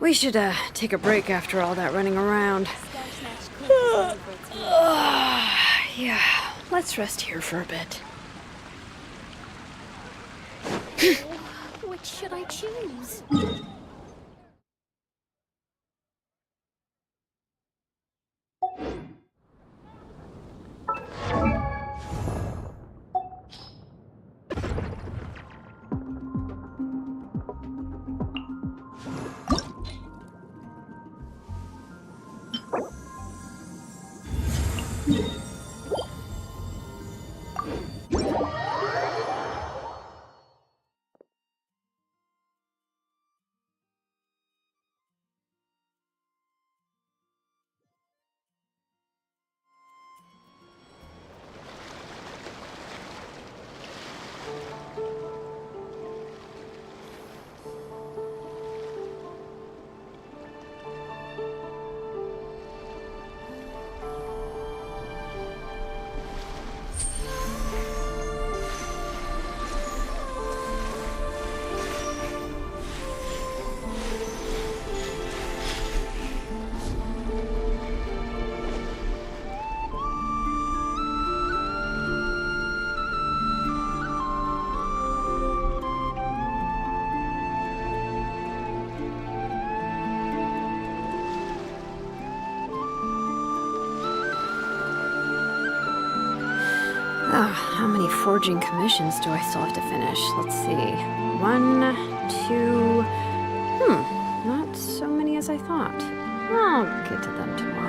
We should, take a break after all that running around. Yeah, let's rest here for a bit. Which should I choose? How many forging commissions do I still have to finish? Let's see. 1, 2... not so many as I thought. I'll get to them tomorrow.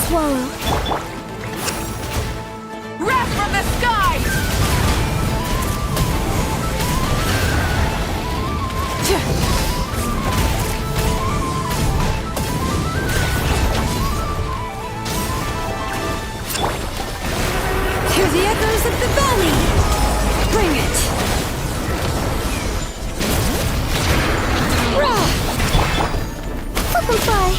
Swallow. Wrath from the sky! Hear the echoes of the valley! Bring it! Rah! Flip 'em fly!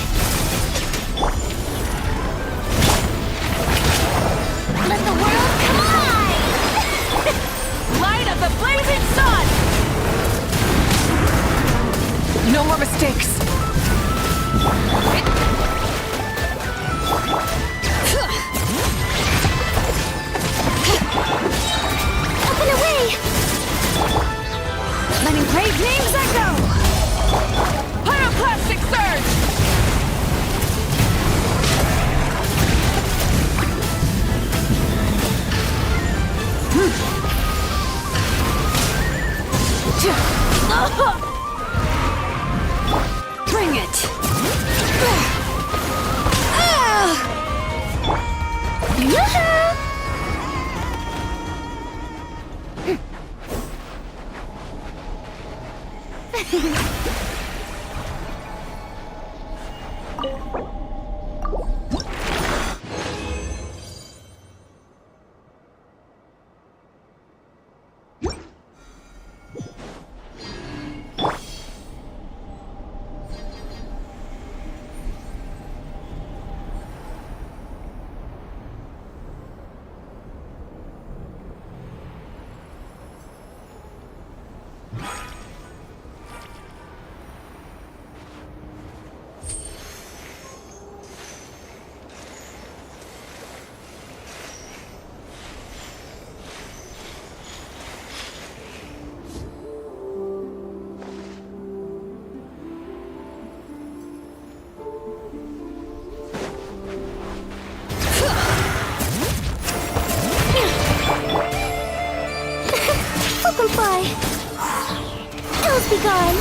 Archon!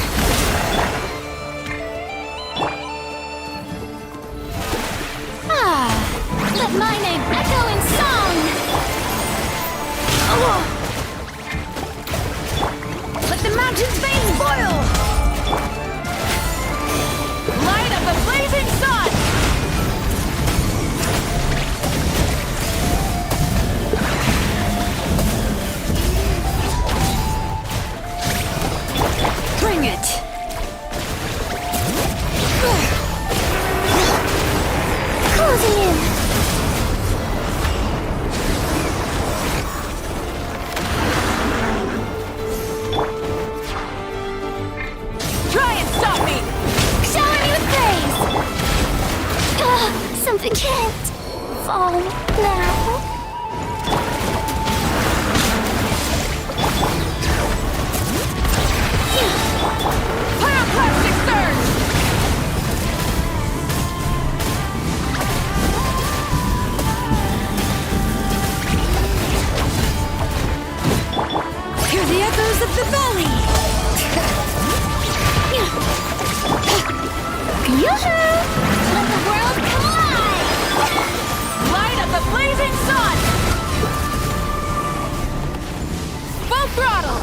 Let my name echo in song! Let the mountain's veins boil! Light of the blazing sun! Bring it! Closing in! Try and stop me! Shower me with praise! Something can't fall now. Pyroclastic surge! Hear the echoes of the valley! Yoo-hoo! Let the world collide! Light of the blazing sun! Full throttle!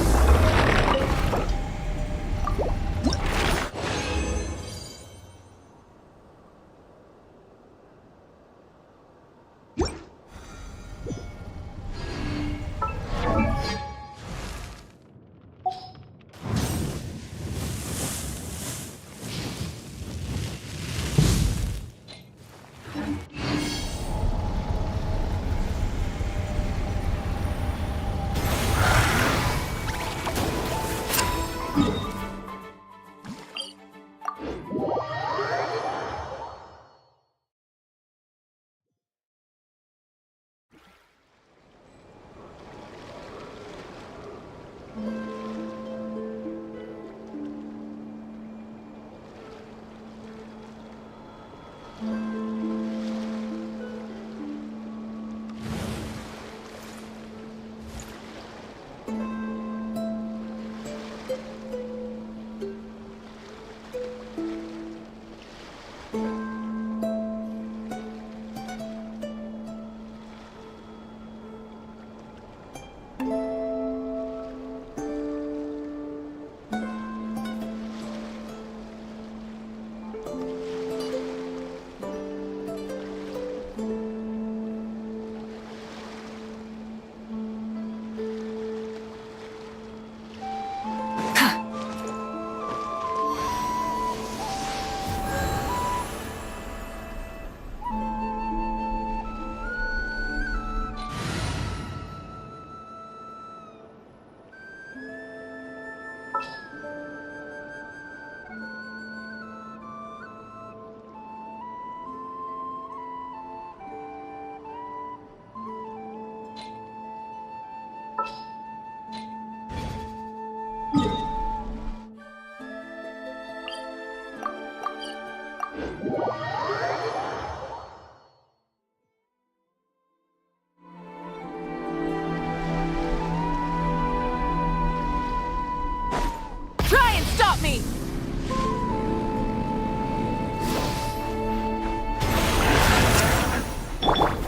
Try and stop me!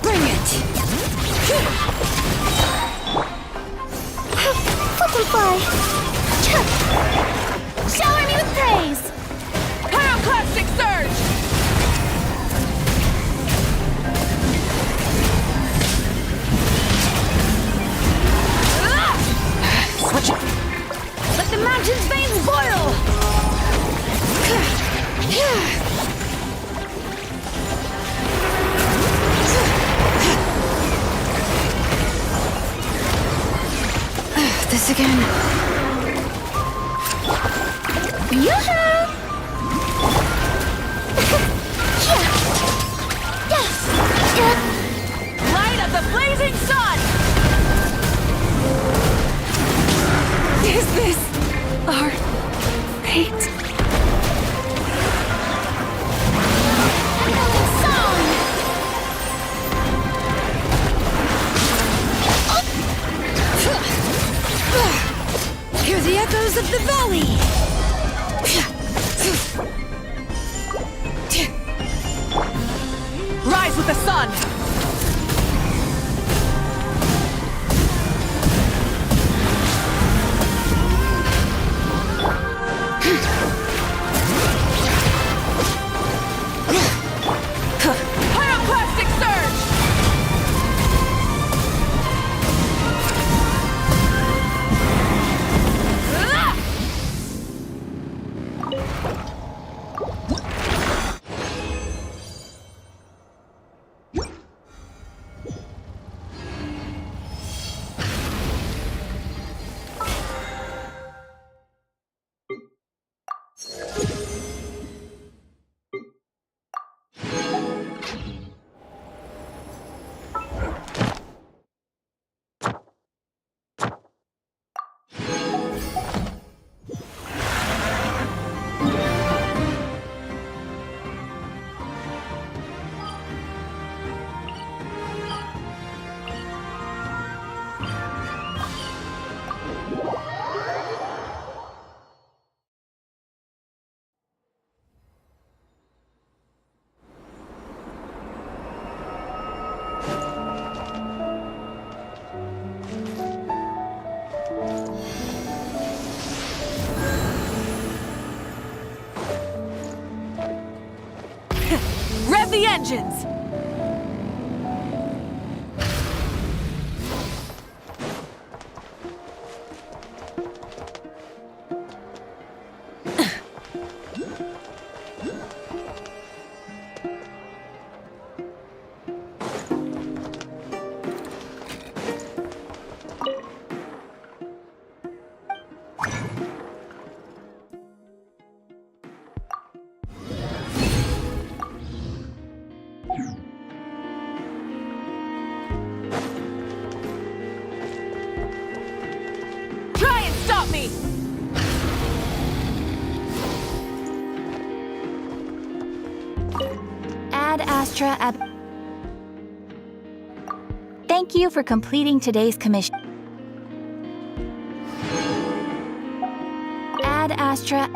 Bring it! Butterfly! Shower me with praise! Pyroclastic surge! Switch it! Let the mountain's veins boil! This again. Yoo-hoo! Light of the blazing sun! Is this our fate? Echoing song! Hear the echoes of the valley! with the sun! Pyroclastic surge! Ah! Rev the engines! Try and stop me! Ad Astra Ab. Thank you for completing today's commission. Ad Astra.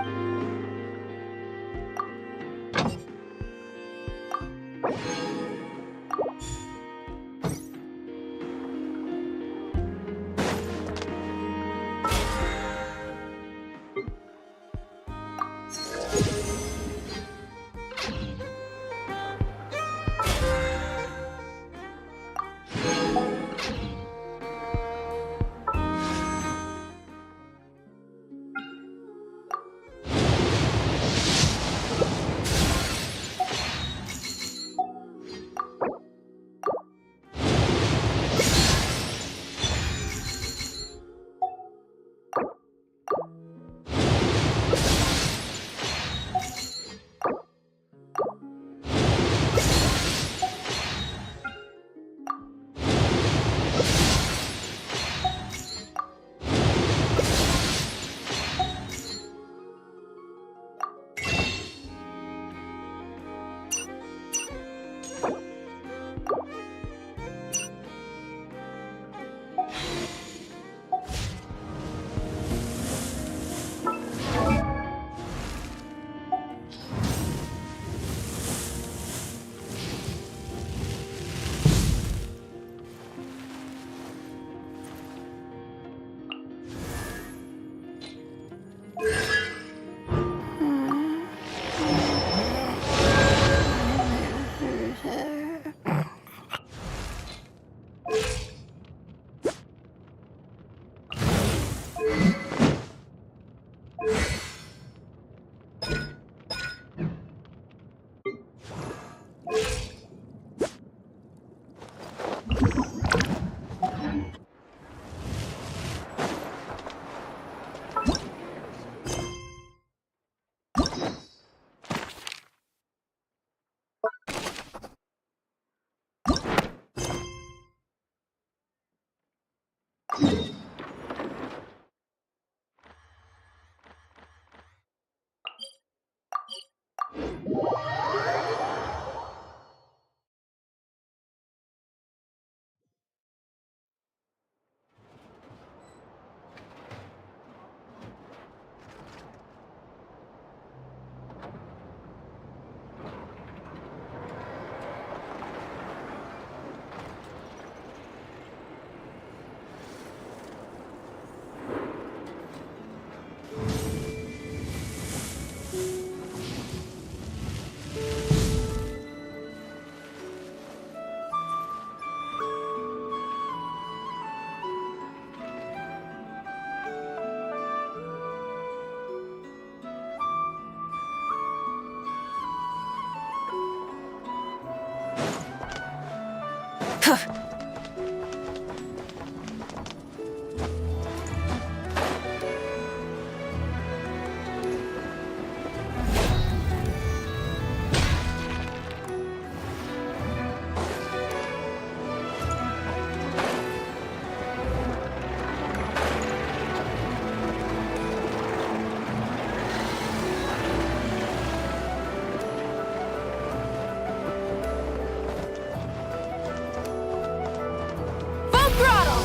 Full throttle!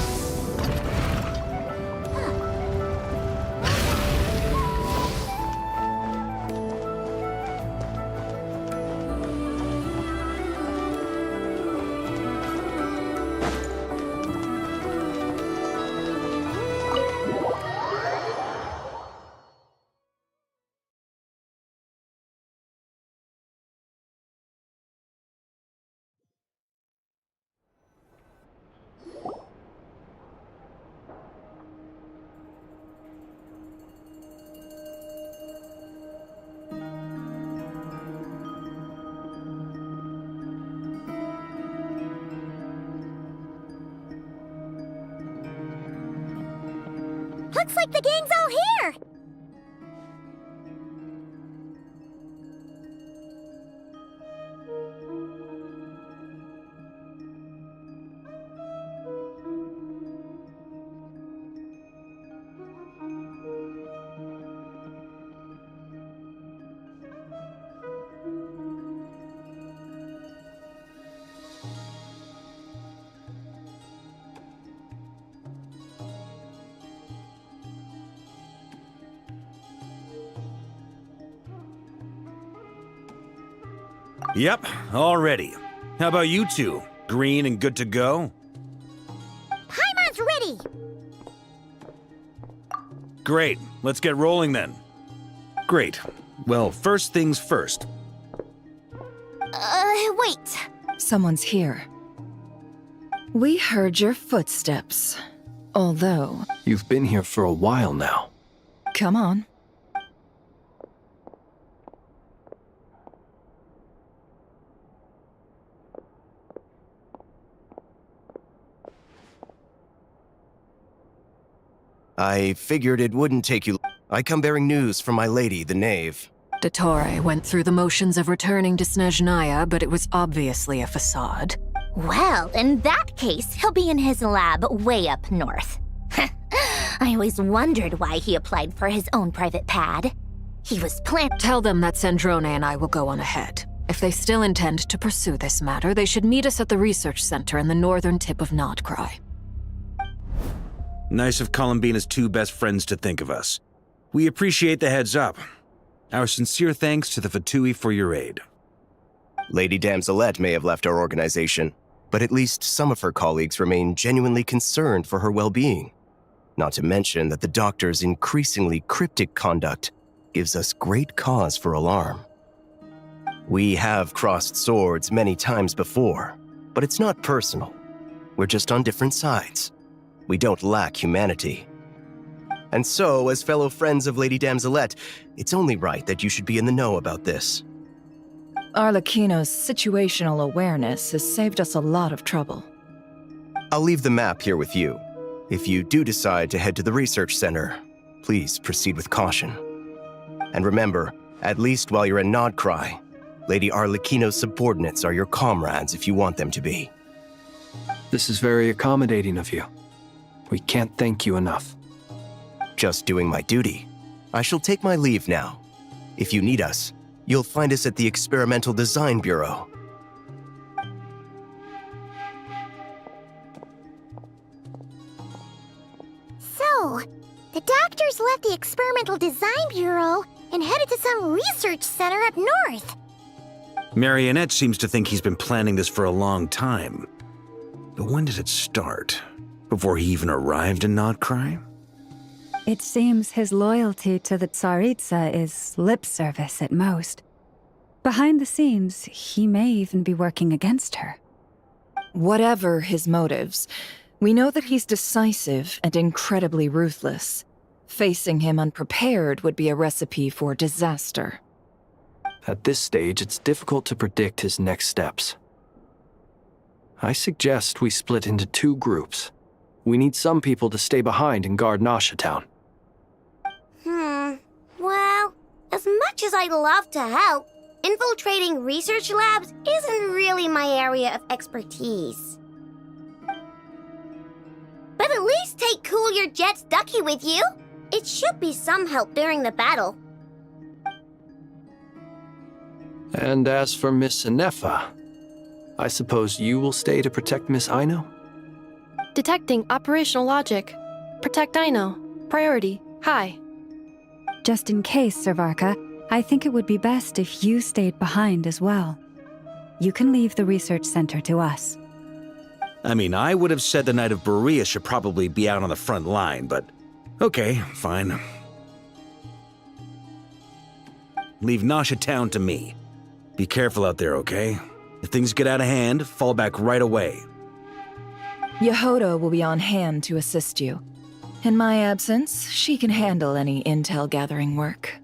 Looks like the gang's all here! Yep, all ready. How about you two? Green and good to go? Paimon's ready! Great, let's get rolling then. Great. Well, first things first. Wait. Someone's here. We heard your footsteps. Although, You've been here for a while now. come on. I figured it wouldn't take you. I come bearing news from my lady, the knave. Dottore went through the motions of returning to Snezhnaya, but it was obviously a facade. Well, in that case, he'll be in his lab way up north. I always wondered why he applied for his own private pad. He was Tell them that Sandrone and I will go on ahead. If they still intend to pursue this matter, they should meet us at the research center in the northern tip of Nodcry. Nice of Columbina's two best friends to think of us. We appreciate the heads up. Our sincere thanks to the F2p for your aid. Lady Damselette may have left our organization, but at least some of her colleagues remain genuinely concerned for her well-being. Not to mention that the doctor's increasingly cryptic conduct gives us great cause for alarm. We have crossed swords many times before, but it's not personal. We're just on different sides. We don't lack humanity. And so, as fellow friends of Lady Damselette, it's only right that you should be in the know about this. Arlecchino's situational awareness has saved us a lot of trouble. I'll leave the map here with you. If you do decide to head to the research center, please proceed with caution. And remember, at least while you're in Nodcry, Lady Arlecchino's subordinates are your comrades if you want them to be. This is very accommodating of you. We can't thank you enough. Just doing my duty. I shall take my leave now. If you need us, you'll find us at the Experimental Design Bureau. So, the doctors left the Experimental Design Bureau and headed to some research center up north. Marionette seems to think he's been planning this for a long time. But when did it start? Before he even arrived in Nodcry? It seems his loyalty to the Tsaritsa is lip service at most. Behind the scenes, he may even be working against her. Whatever his motives, we know that he's decisive and incredibly ruthless. Facing him unprepared would be a recipe for disaster. At this stage, it's difficult to predict his next steps. I suggest we split into 2 groups. We need some people to stay behind and guard Nasha Town. Well, as much as I'd love to help, infiltrating research labs isn't really my area of expertise. But at least take Cool Your Jet's Ducky with you. It should be some help during the battle. And as for Miss Inefa, I suppose you will stay to protect Miss Aino? Detecting operational logic. Protect Aino. Priority. High. Just in case, Servarka, I think it would be best if you stayed behind as well. You can leave the research center to us. I mean, I would have said the Knight of Berea should probably be out on the front line, but okay, fine. Leave Nasha Town to me. Be careful out there, okay? If things get out of hand, fall back right away. Yehoda will be on hand to assist you. In my absence, she can handle any intel gathering work.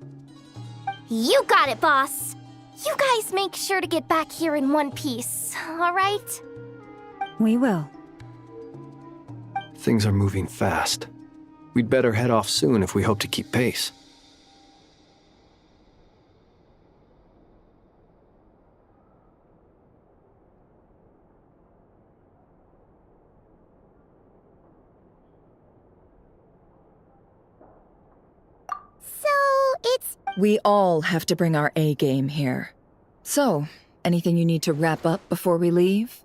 You got it, boss. You guys make sure to get back here in one piece, all right? We will. Things are moving fast. We'd better head off soon if we hope to keep pace. We all have to bring our A game here. So, anything you need to wrap up before we leave?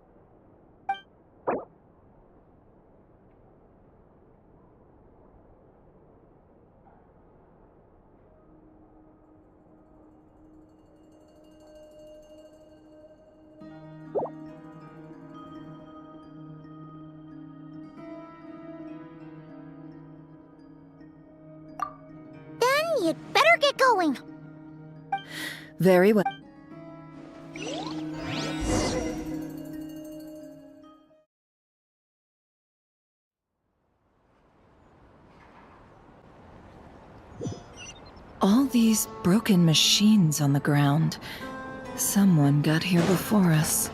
You'd better get going. Very well. All these broken machines on the ground. Someone got here before us.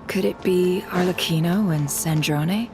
Could it be Arlecchino and Sandrone?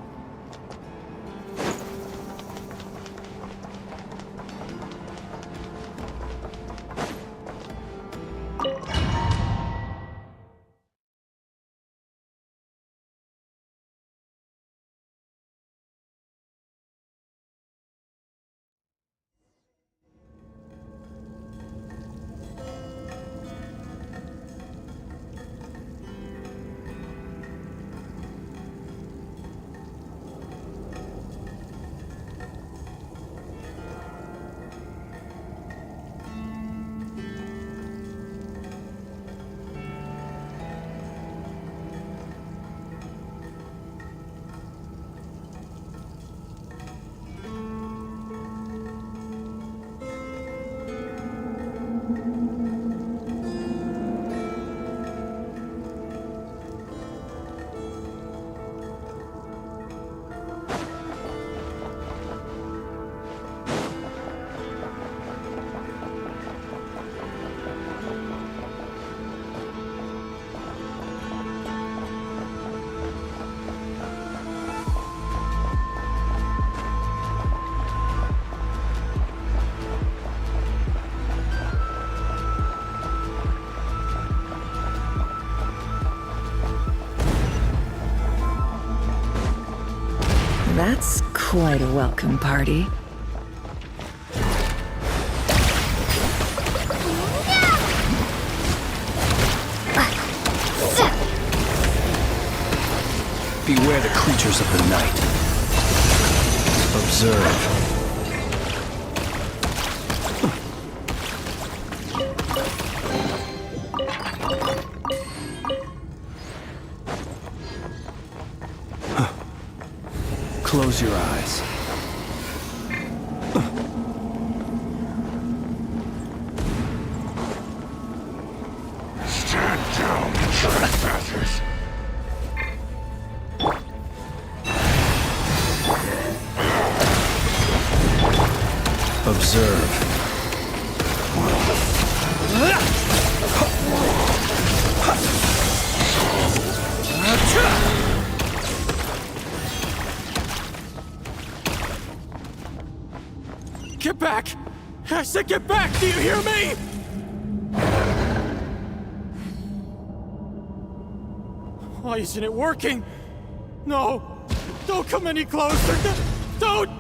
That's quite a welcome party. Beware the creatures of the night. Observe. Close your eyes. Stand down, trespassers. Observe. I said get back! Do you hear me? Why isn't it working? No! Don't come any closer! Don't!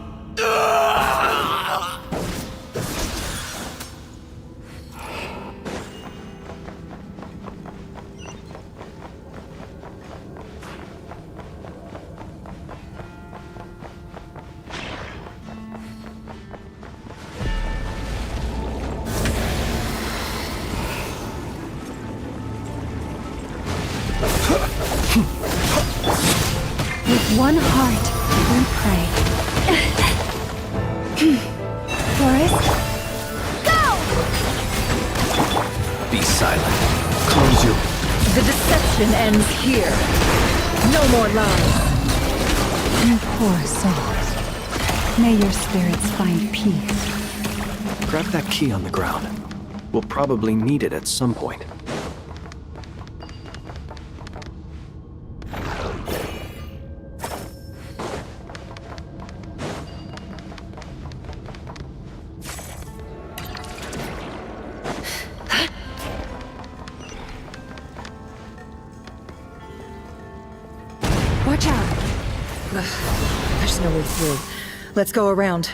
With one heart, we pray. Forrest? Be silent. Close your... The deception ends here. No more lies. You poor souls. May your spirits find peace. Grab that key on the ground. We'll probably need it at some point. Watch out! There's no way through. Let's go around.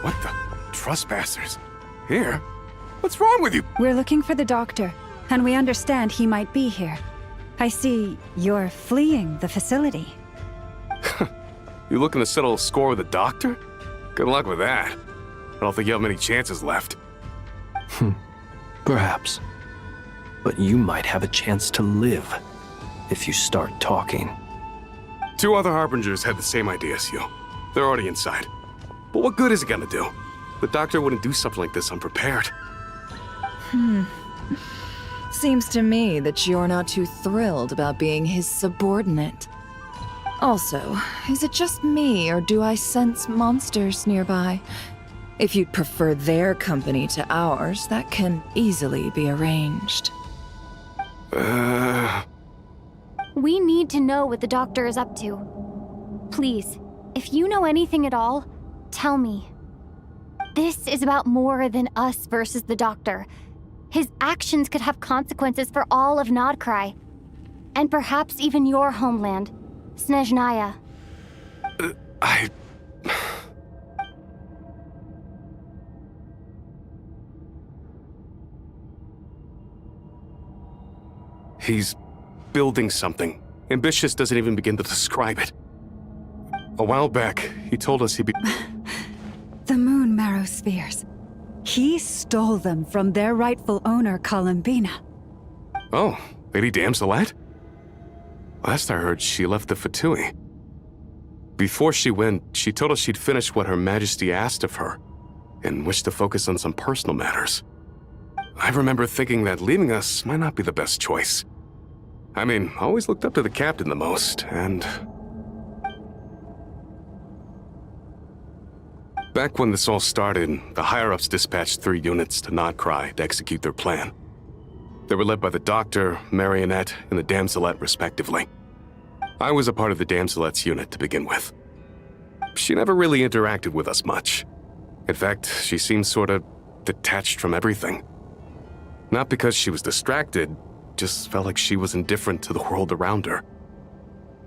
What the? Trespassers? Here? What's wrong with you? We're looking for the doctor, and we understand he might be here. I see you're fleeing the facility. You looking to settle a score with the doctor? Good luck with that. I don't think you have many chances left. Perhaps. But you might have a chance to live if you start talking. 2 other Harbingers had the same idea as you. They're already inside. But what good is it gonna do? The doctor wouldn't do something like this unprepared. Seems to me that you're not too thrilled about being his subordinate. Also, is it just me, or do I sense monsters nearby? If you'd prefer their company to ours, that can easily be arranged. We need to know what the doctor is up to. Please, if you know anything at all, tell me. This is about more than us versus the doctor. His actions could have consequences for all of Nodcry. And perhaps even your homeland, Snezhnaya. He's building something. Ambitious doesn't even begin to describe it. A while back, he told us he'd be... The moon marrow spheres. He stole them from their rightful owner, Columbina. Oh, Lady Damselette? Last I heard, she left the Fatui. Before she went, she told us she'd finish what Her Majesty asked of her, and wished to focus on some personal matters. I remember thinking that leaving us might not be the best choice. I mean, I always looked up to the captain the most, and... Back when this all started, the higher-ups dispatched 3 units to Nodcry to execute their plan. They were led by the Doctor, Marionette, and the Damselette, respectively. I was a part of the Damselette's unit to begin with. She never really interacted with us much. In fact, she seemed sort of detached from everything. Not because she was distracted, just felt like she was indifferent to the world around her.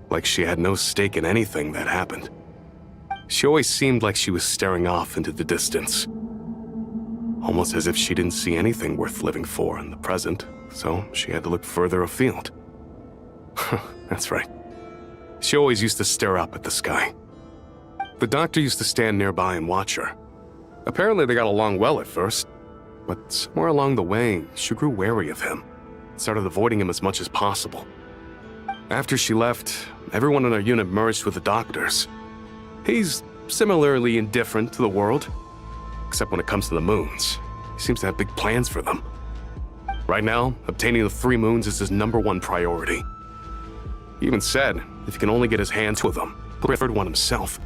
Like she had no stake in anything that happened. She always seemed like she was staring off into the distance. Almost as if she didn't see anything worth living for in the present, so she had to look further afield. That's right. She always used to stare up at the sky. The doctor used to stand nearby and watch her. Apparently they got along well at first, but somewhere along the way, she grew wary of him and started avoiding him as much as possible. After she left, everyone in our unit merged with the doctors. He's similarly indifferent to the world, except when it comes to the moons. He seems to have big plans for them. Right now, obtaining the 3 moons is his #1 priority. He even said if he can only get his hands to them, he'll prefer one himself.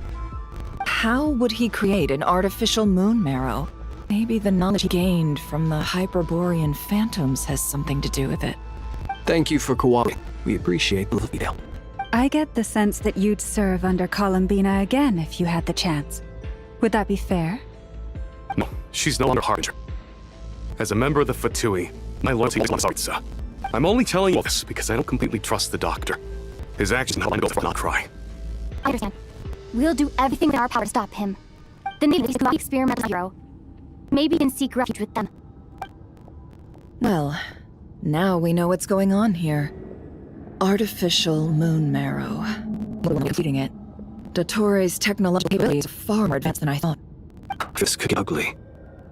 How would he create an artificial moon marrow? Maybe the knowledge he gained from the Hyperborean phantoms has something to do with it. Thank you for cooperating. We appreciate the detail. I get the sense that you'd serve under Columbina again if you had the chance. Would that be fair? No, she's no longer Harbinger. As a member of the F2p, my loyalty is Tsaritsa. I'm only telling you all this because I don't completely trust the Doctor. His actions help me go for not cry. I understand. We'll do everything in our power to stop him. The Navy is the experimental hero. Maybe we can seek refuge with them. Well, now we know what's going on here. Artificial moon marrow. Eating it. Dottore's technological capabilities are far more advanced than I thought. This could get ugly.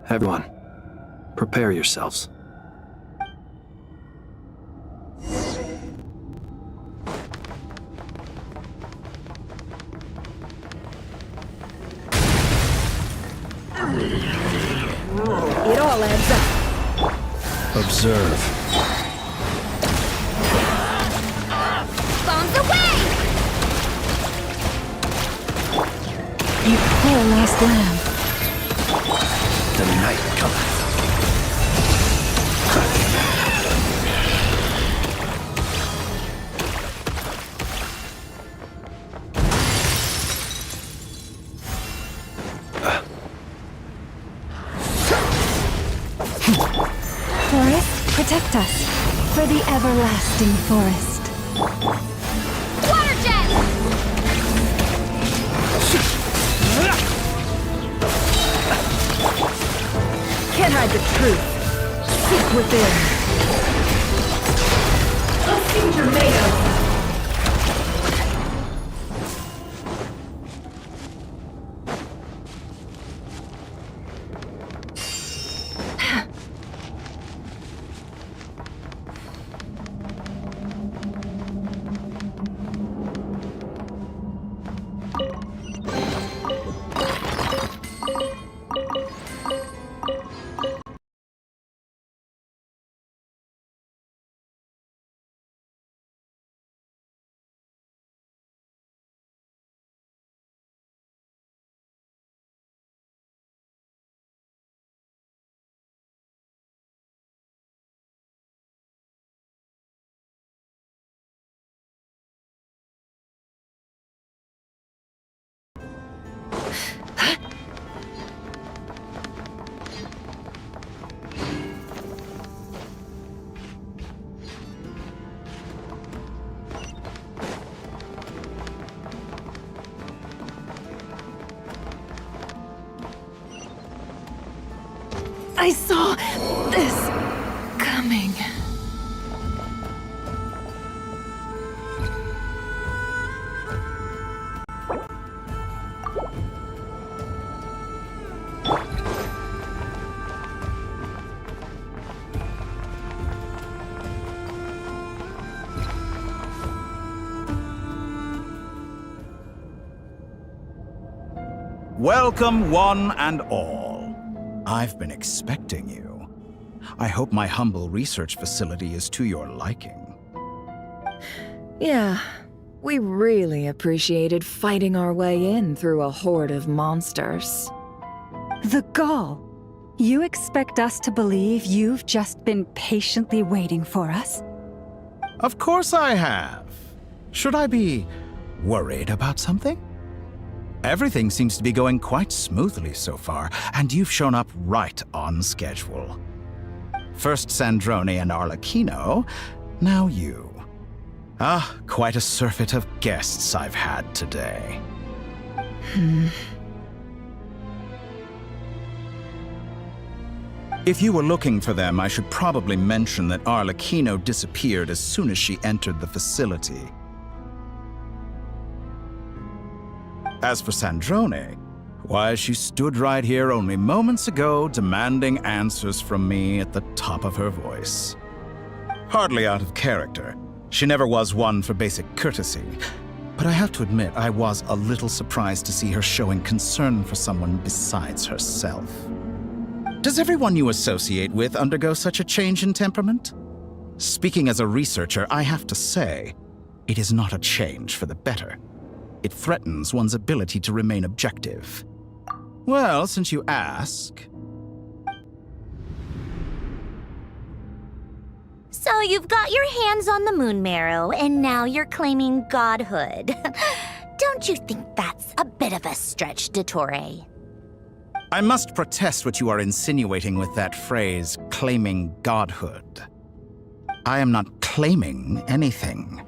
Everyone, prepare yourselves. It all adds up. Observe. Bombs away! You poor last lamb. The night cometh. Forest, protect us. For the everlasting forest. Water jet! Can't hide the truth. Seek within. A future made I saw this coming. Welcome, one and all. I've been expecting you. I hope my humble research facility is to your liking. Yeah, we really appreciated fighting our way in through a horde of monsters. The gall. You expect us to believe you've just been patiently waiting for us? Of course I have. Should I be worried about something? Everything seems to be going quite smoothly so far, and you've shown up right on schedule. First Sandrone and Arlecchino, now you. Ah, quite a surfeit of guests I've had today. If you were looking for them, I should probably mention that Arlecchino disappeared as soon as she entered the facility. As for Sandrone, Why, she stood right here only moments ago demanding answers from me at the top of her voice. Hardly out of character. She never was one for basic courtesy. But I have to admit, I was a little surprised to see her showing concern for someone besides herself. Does everyone you associate with undergo such a change in temperament? Speaking as a researcher, I have to say, it is not a change for the better. It threatens one's ability to remain objective. Well, since you ask... So you've got your hands on the moon marrow, and now you're claiming godhood. Don't you think that's a bit of a stretch, Dottore? I must protest what you are insinuating with that phrase, claiming godhood. I am not claiming anything.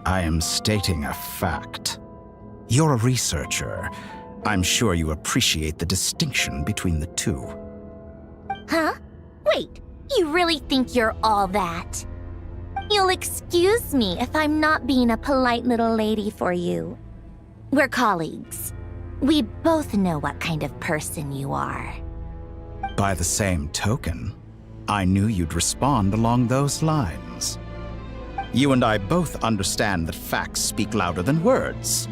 I am stating a fact. You're a researcher. I'm sure you appreciate the distinction between the two. Huh? Wait, you really think you're all that? You'll excuse me if I'm not being a polite little lady for you. We're colleagues. We both know what kind of person you are. By the same token, I knew you'd respond along those lines. You and I both understand that facts speak louder than words.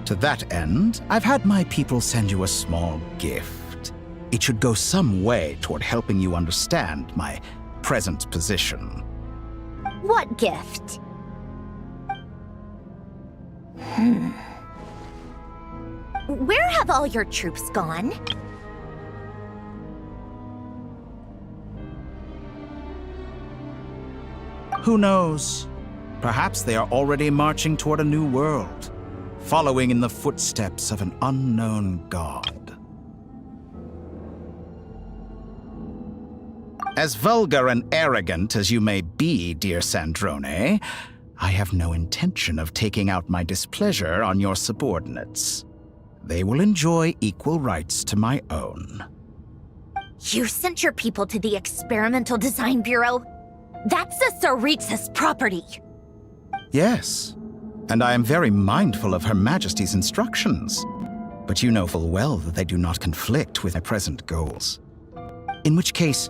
To that end, I've had my people send you a small gift. It should go some way toward helping you understand my present position. What gift? Where have all your troops gone? Who knows? Perhaps they are already marching toward a new world, following in the footsteps of an unknown god. As vulgar and arrogant as you may be, dear Sandrone, I have no intention of taking out my displeasure on your subordinates. They will enjoy equal rights to my own. You sent your people to the Experimental Design Bureau? That's the Tsaritsa's property. Yes, and I am very mindful of Her Majesty's instructions. But you know full well that they do not conflict with my present goals. In which case,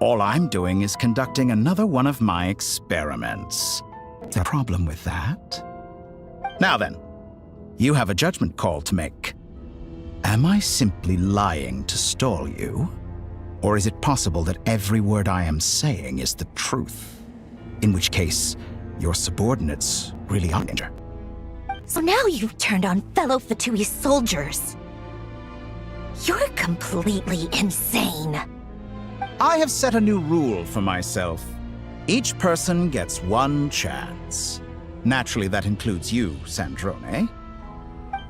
all I'm doing is conducting another one of my experiments. Is there a problem with that? Now then, you have a judgment call to make. Am I simply lying to stall you? Or is it possible that every word I am saying is the truth? In which case, your subordinates really are in danger. So now you've turned on fellow Fatui soldiers. You're completely insane. I have set a new rule for myself. Each person gets one chance. Naturally, that includes you, Sandrone.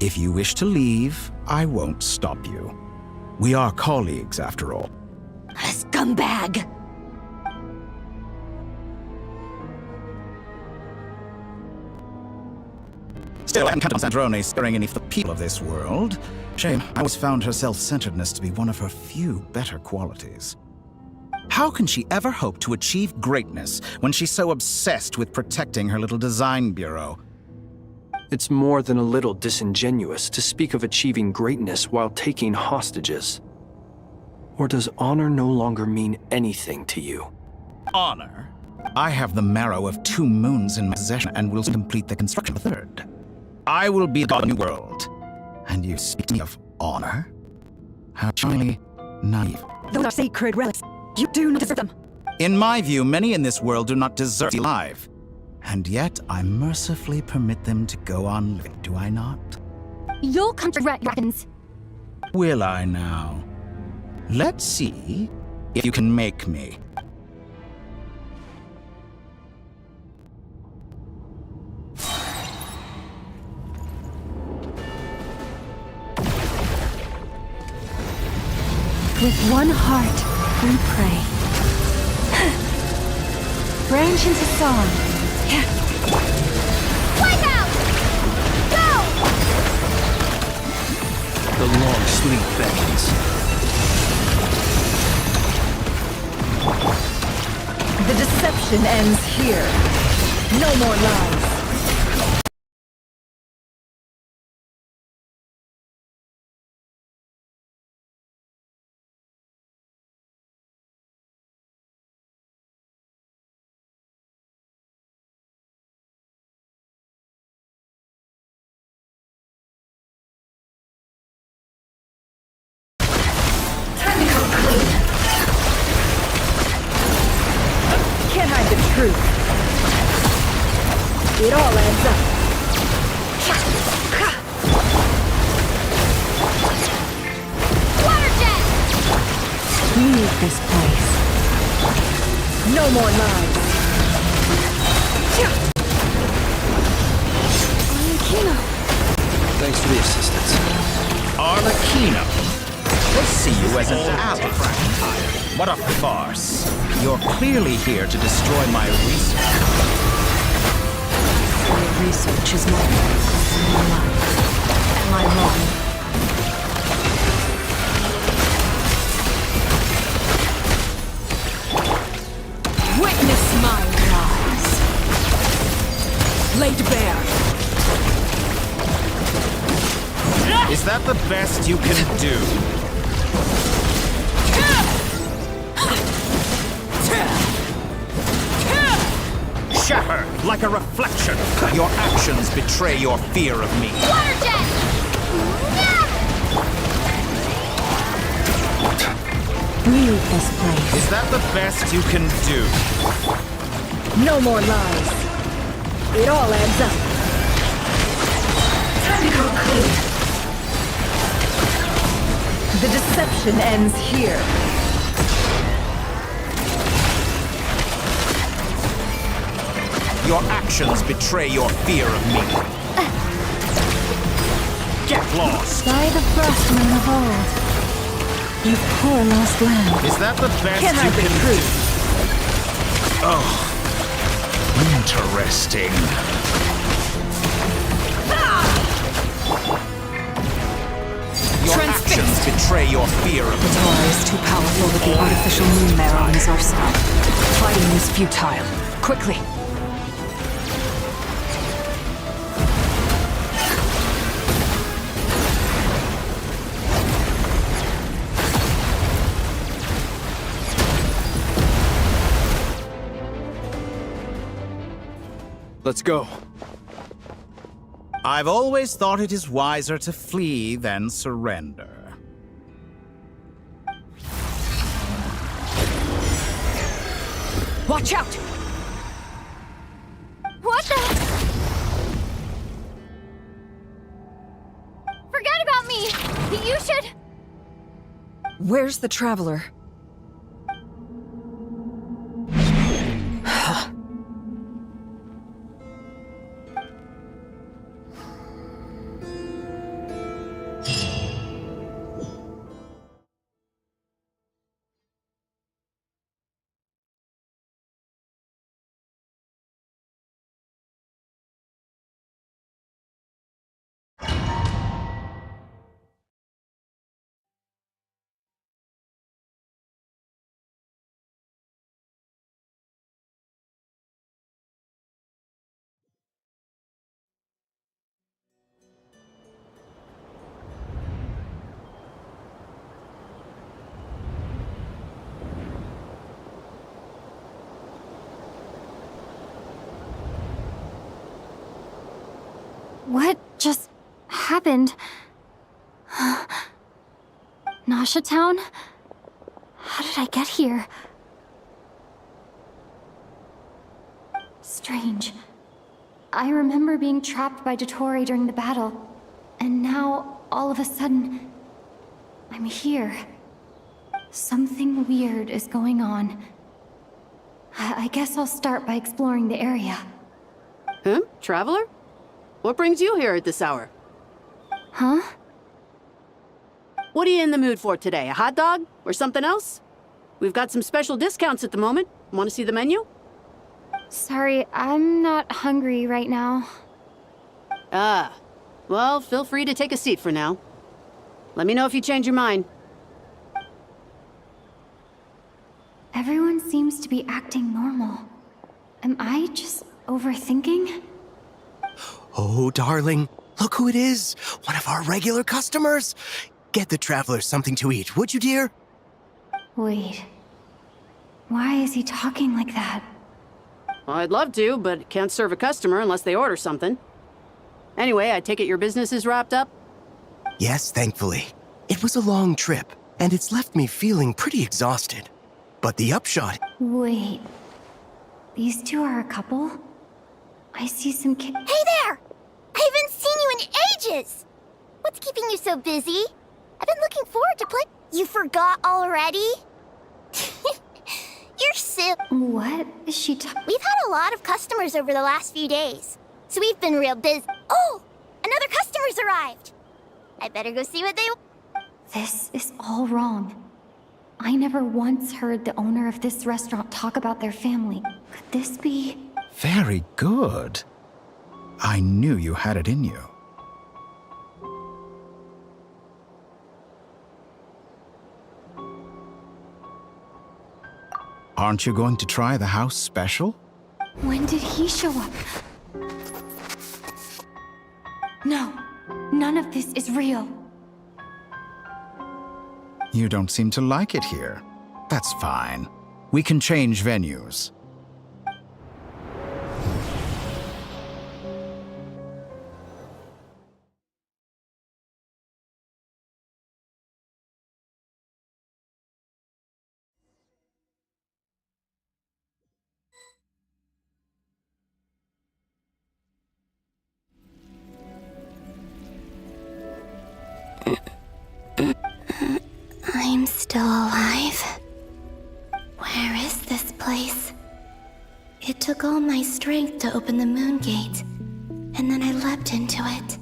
If you wish to leave, I won't stop you. We are colleagues, after all. A scumbag! Still, I haven't counted on Sandrone sparing any of the people of this world. Shame, I always found her self-centeredness to be one of her few better qualities. How can she ever hope to achieve greatness when she's so obsessed with protecting her little design bureau? It's more than a little disingenuous to speak of achieving greatness while taking hostages. Or does honor no longer mean anything to you? Honor? I have the marrow of 2 moons in my possession and will complete the construction of a 3rd. I will be the god of the new world. And you speak to me of honor? How charmingly naive. Those are sacred relics. You do not deserve them. In my view, many in this world do not deserve to be alive. And yet, I mercifully permit them to go on living, do I not? You'll come to regret your actions. Will I now? Let's see if you can make me. With one heart, we pray. Branch into song. Wipe out! Go! The long sleep beckons. The deception ends here. No more lies. It all adds up. Water jet! Leave this place. No more lies. Arlecchino! Thanks for the assistance. Arlecchino. We'll see you as an ally. What a farce. You're clearly here to destroy my research. Your research is my life. Am I wrong? Witness my lies. Laid bare. Is that the best you can do? Shatter like a reflection. Your actions betray your fear of me. Water jet! Leave this place. Is that the best you can do? No more lies. It all adds up. The deception ends here. Your actions betray your fear of me. Get lost! By the frostmen of old. You poor lost lamb. Is that the best Can you hide the can truth. do? Oh, interesting. Your actions betray your fear of me. Tora is too powerful with the artificial moon marrow in his arsenal. Fighting is futile. Quickly! Let's go. I've always thought it is wiser to flee than surrender. Watch out! What the? Forget about me! You should... Where's the Traveler? What just happened? Nasha Town? How did I get here? Strange. I remember being trapped by Dottore during the battle, and now, all of a sudden, I'm here. Something weird is going on. I guess I'll start by exploring the area. Huh? Traveler? What brings you here at this hour? Huh? What are you in the mood for today? A hot dog? Or something else? We've got some special discounts at the moment. Want to see the menu? Sorry, I'm not hungry right now. Ah. Well, feel free to take a seat for now. Let me know if you change your mind. Everyone seems to be acting normal. Am I just overthinking? Oh, darling, look who it is. One of our regular customers. Get the traveler something to eat, would you, dear? Wait. Why is he talking like that? Well, I'd love to, but can't serve a customer unless they order something. Anyway, I take it your business is wrapped up? Yes, thankfully. It was a long trip, and it's left me feeling pretty exhausted. But the upshot... Wait. These two are a couple? I see some Hey there! I haven't seen you in ages! What's keeping you so busy? I've been looking forward to play. You forgot already? You're silly. What is she talking? We've had a lot of customers over the last few days, so we've been real busy. Oh! Another customer's arrived! I better go see what they... This is all wrong. I never once heard the owner of this restaurant talk about their family. Could this be... Very good. I knew you had it in you. Aren't you going to try the house special? When did he show up? No, none of this is real. You don't seem to like it here. That's fine. We can change venues. I'm still alive. Where is this place? It took all my strength to open the moon gate, and then I leapt into it.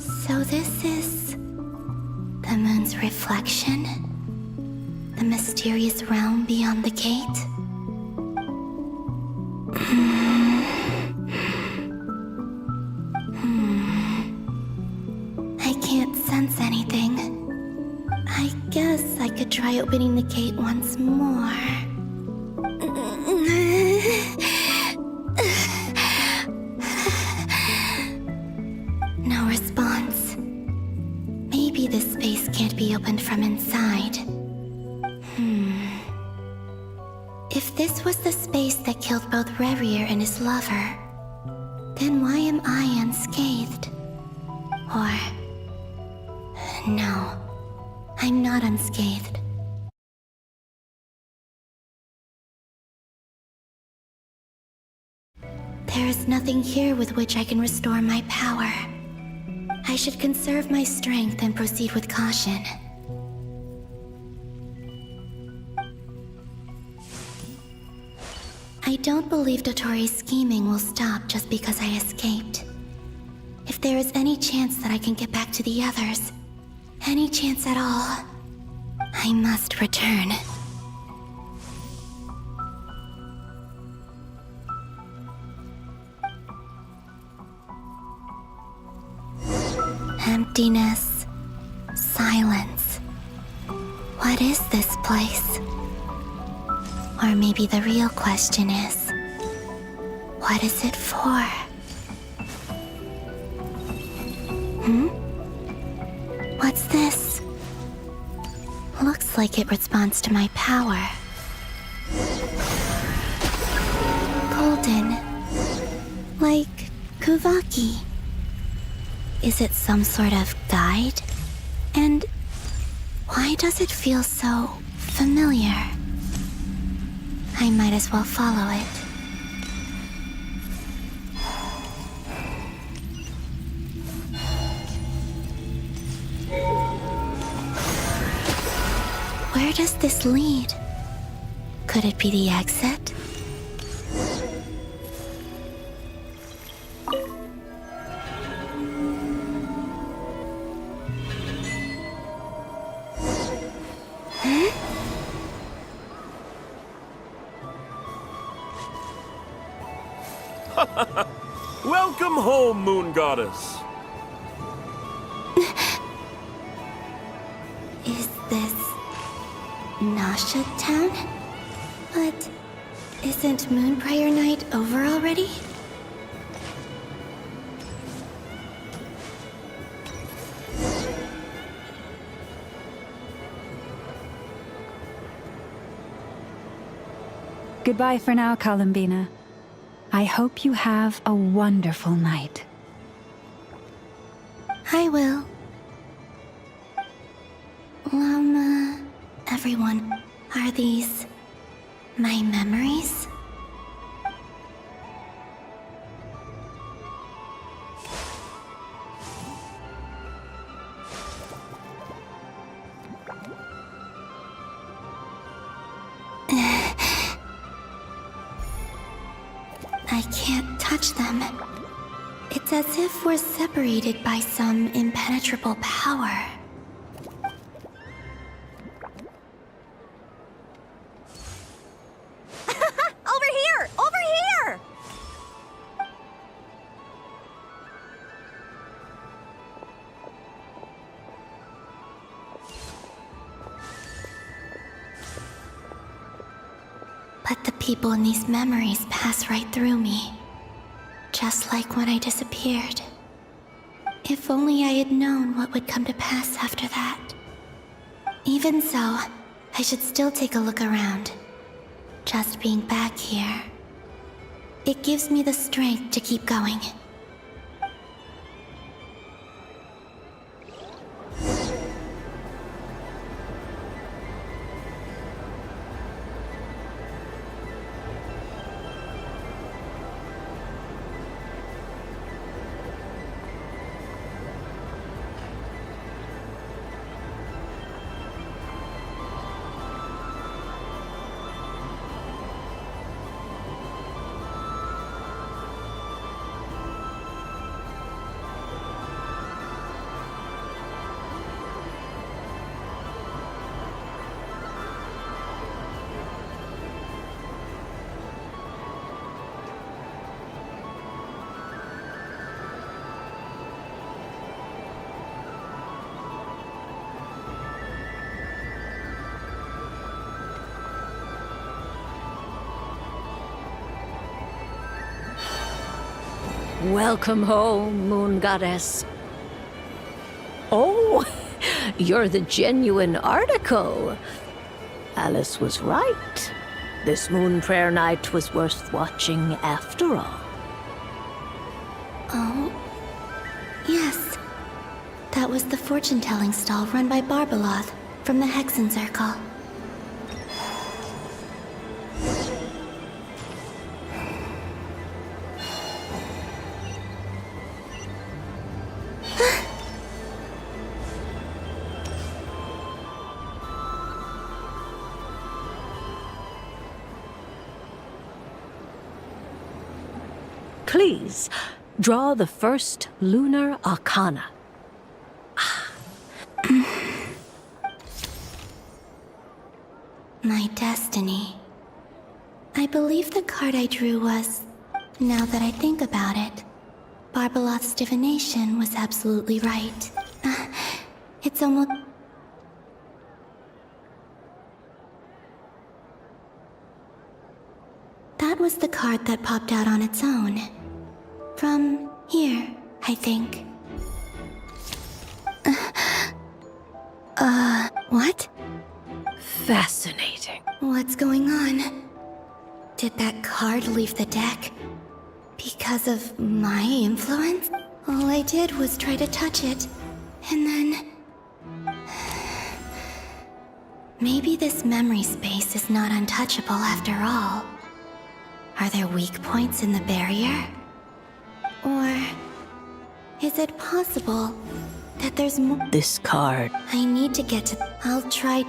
So this is the moon's reflection? The mysterious realm beyond the gate? I can't sense anything. I guess I could try opening the gate once more. No response. Maybe this space can't be opened from inside. If this was the space that killed both Revier and his lover, then why am I unscathed? Or... no, I'm not unscathed. There is nothing here with which I can restore my power. I should conserve my strength and proceed with caution. I don't believe Dotori's scheming will stop just because I escaped. If there is any chance that I can get back to the others, any chance at all, I must return. Emptiness, silence. What is this place? Or maybe the real question is, what is it for? What's this? Looks like it responds to my power. Golden. Like Kuvaki. Is it some sort of guide? And why does it feel so familiar? I might as well follow it. Where does this lead? Could it be the exit? Welcome home, Moon Goddess. Is this Nasha Town? But isn't Moonbriar Night over already? Goodbye for now, Columbina. I hope you have a wonderful night. I will. Everyone, Are these my memories? I can't touch them. It's as if we're separated by some impenetrable power. Over here! Over here! But the people in these memories pass right through me. Just like when I disappeared. If only I had known what would come to pass after that. Even so, I should still take a look around. Just being back here. It gives me the strength to keep going. Welcome home, Moon Goddess. Oh, you're the genuine article. Alice was right. This Moon Prayer Night was worth watching after all. Oh, yes. That was the fortune-telling stall run by Barbeloth from the Hexen Circle. Please, draw the first lunar arcana. My destiny. I believe the card I drew was, now that I think about it, Barbeloth's divination was absolutely right. It's almost... That was the card that popped out on its own. From here, I think. What? Fascinating. What's going on? Did that card leave the deck? Because of my influence? All I did was try to touch it, and then... Maybe this memory space is not untouchable after all. Are there weak points in the barrier? Or... is it possible that there's more? This card. I need to get to... I'll try...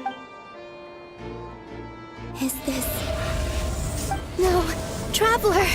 Is this... No! Traveler!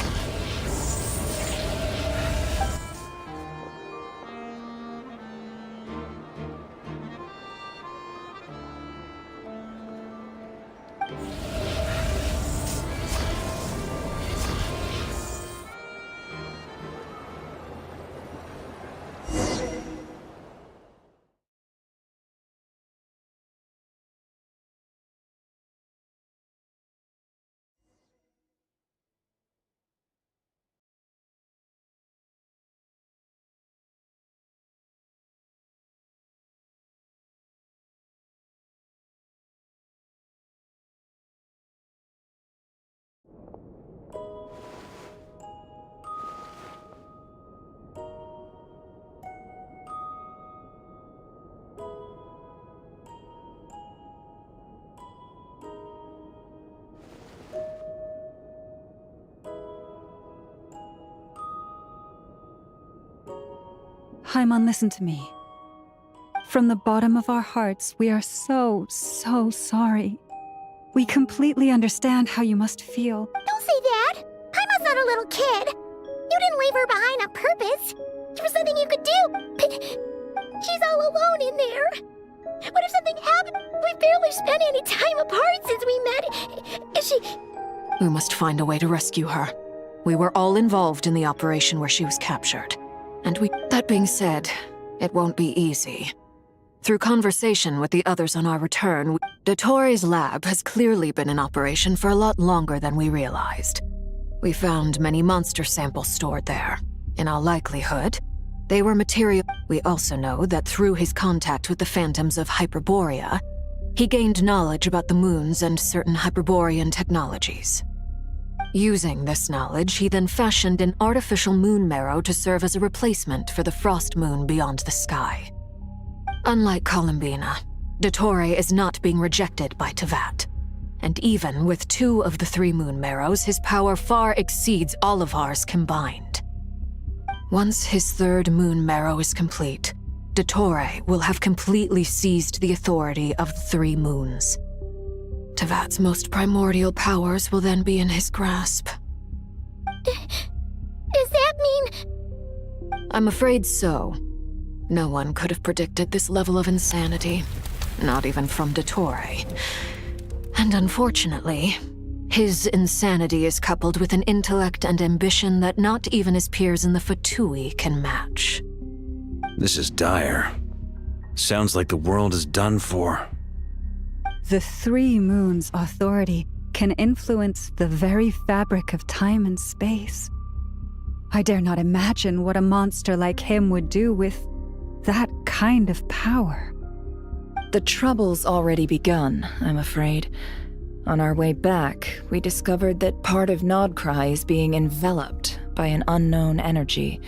Paimon, listen to me. From the bottom of our hearts, we are so sorry. We completely understand how you must feel. Don't say that! Paimon's not a little kid! You didn't leave her behind on purpose! There was nothing you could do, but she's all alone in there! What if something happened? We've barely spent any time apart since we met. Is she... We must find a way to rescue her. We were all involved in the operation where she was captured. And That being said, it won't be easy. Through conversation with the others on our return, Dottore lab has clearly been in operation for a lot longer than we realized. We found many monster samples stored there. In all likelihood, they were material. We also know that through his contact with the phantoms of Hyperborea, he gained knowledge about the moons and certain Hyperborean technologies. Using this knowledge, he then fashioned an artificial moon marrow to serve as a replacement for the frost moon beyond the sky. Unlike Columbina, Dottore is not being rejected by Tevat. And even with 2 of the 3 moon marrows, his power far exceeds all of ours combined. Once his 3rd moon marrow is complete, Dottore will have completely seized the authority of the 3 moons. Tevat's most primordial powers will then be in his grasp. Does that mean... I'm afraid so. No one could have predicted this level of insanity, not even from Dottore. And unfortunately, his insanity is coupled with an intellect and ambition that not even his peers in the F2p can match. This is dire. Sounds like the world is done for. The 3 moons' authority can influence the very fabric of time and space. I dare not imagine what a monster like him would do with that kind of power. The trouble's already begun, I'm afraid. On our way back, we discovered that part of Nodcry is being enveloped by an unknown energy.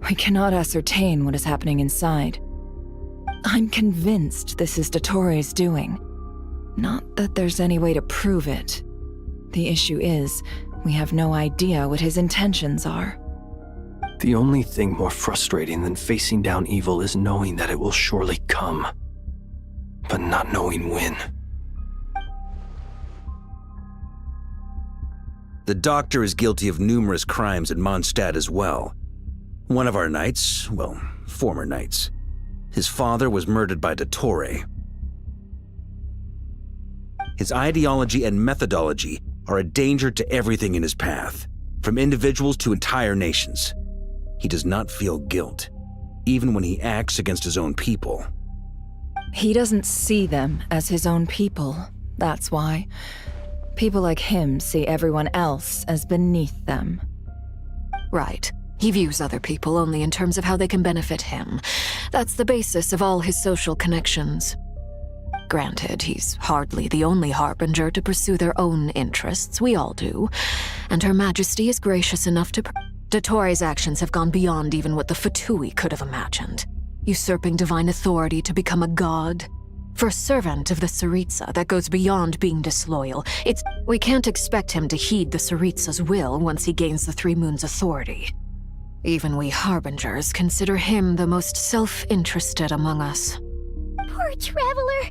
We cannot ascertain what is happening inside. I'm convinced this is Dottore's doing. Not that there's any way to prove it. The issue is, we have no idea what his intentions are. The only thing more frustrating than facing down evil is knowing that it will surely come, but not knowing when. The Doctor is guilty of numerous crimes in Mondstadt as well. One of our knights, well, former knights, his father was murdered by Dottore. His ideology and methodology are a danger to everything in his path, from individuals to entire nations. He does not feel guilt, even when he acts against his own people. He doesn't see them as his own people, that's why. People like him see everyone else as beneath them. Right. He views other people only in terms of how they can benefit him. That's the basis of all his social connections. Granted, he's hardly the only harbinger to pursue their own interests. We all do. And Her Majesty is gracious enough to... Dottore's actions have gone beyond even what the F2p could have imagined. Usurping divine authority to become a god. For a servant of the Tsaritsa, that goes beyond being disloyal. We can't expect him to heed the Tsaritsa's will once he gains the 3 moons' authority. Even we harbingers consider him the most self-interested among us. Poor Traveler.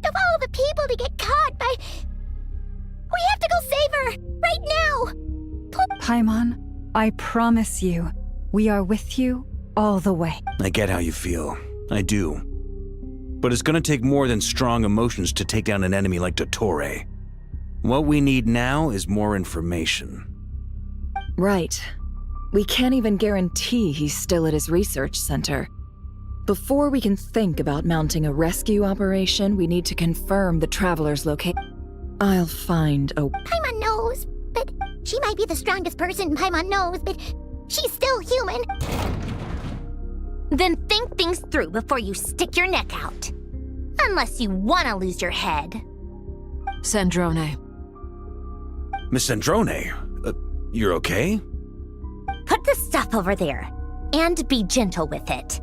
Of all the people to get caught by... We have to go save her! Right now! Paimon, I promise you, we are with you all the way. I get how you feel. I do. But it's gonna take more than strong emotions to take down an enemy like Dottore. What we need now is more information. Right. We can't even guarantee he's still at his research center. Before we can think about mounting a rescue operation, we need to confirm the Traveler's location. I'll find a... Paimon knows, but she might be the strongest person Paimon knows, but she's still human. Then think things through before you stick your neck out. Unless you want to lose your head. Sandrone. Miss Sandrone, you're okay? Put the stuff over there, and be gentle with it.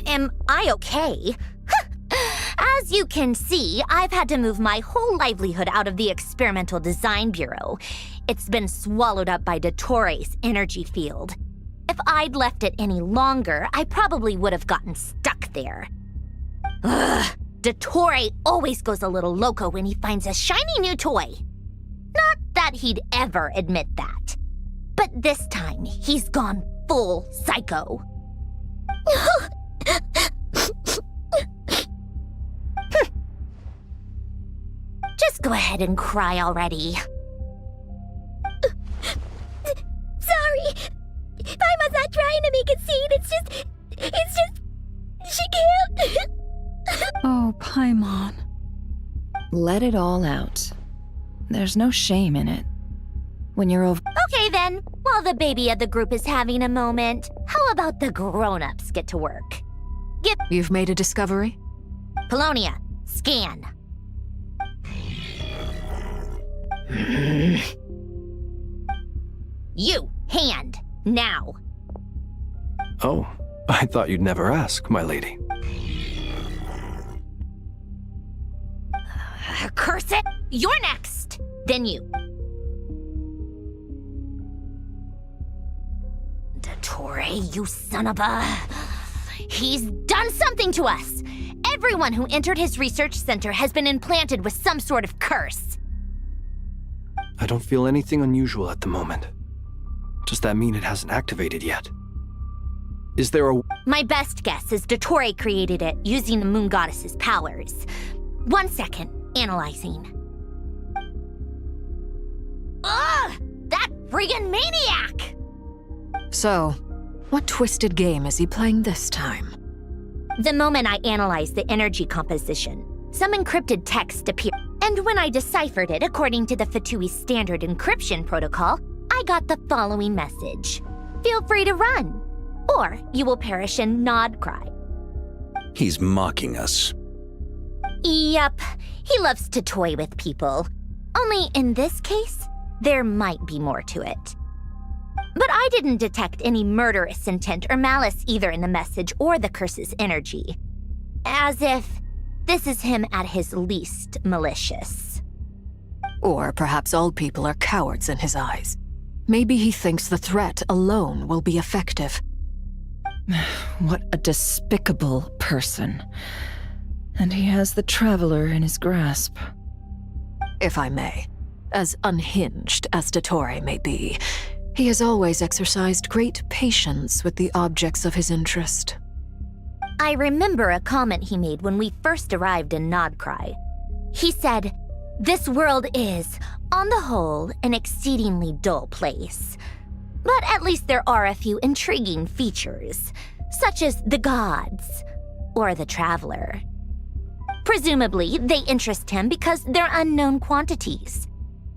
Am I okay? As you can see, I've had to move my whole livelihood out of the Experimental Design Bureau. It's been swallowed up by Dottoro's energy field. If I'd left it any longer, I probably would have gotten stuck there. Ugh, Dottore always goes a little loco when he finds a shiny new toy. Not that he'd ever admit that. But this time, he's gone full psycho. Just go ahead and cry already. Sorry. Paimon's not trying to make a scene. It's just, she can't. Oh, Paimon. Let it all out. There's no shame in it. When you're over. Okay then, while the baby of the group is having a moment, how about the grown-ups get to work? You've made a discovery? Polonia, scan. You, hand, now. Oh, I thought you'd never ask, my lady. Curse it! You're next! Then you. Dottore, you son of a... He's done something to us! Everyone who entered his research center has been implanted with some sort of curse. I don't feel anything unusual at the moment. Does that mean it hasn't activated yet? Is there a... My best guess is Dottore created it using the Moon Goddess's powers. 1 second, analyzing. Ugh! That friggin' maniac! So, what twisted game is he playing this time? The moment I analyzed the energy composition, some encrypted text appeared. And when I deciphered it according to the F2p standard encryption protocol, I got the following message. Feel free to run, or you will perish in nod cry. He's mocking us. Yep, he loves to toy with people. Only in this case, there might be more to it. But I didn't detect any murderous intent or malice either in the message or the curse's energy. As if this is him at his least malicious. Or perhaps all people are cowards in his eyes. Maybe he thinks the threat alone will be effective. What a despicable person. And he has the Traveler in his grasp. If I may, as unhinged as Dottore may be, he has always exercised great patience with the objects of his interest. I remember a comment he made when we first arrived in Nodcry. He said, "This world is, on the whole, an exceedingly dull place. But at least there are a few intriguing features, such as the gods, or the Traveler. Presumably, they interest him because they're unknown quantities.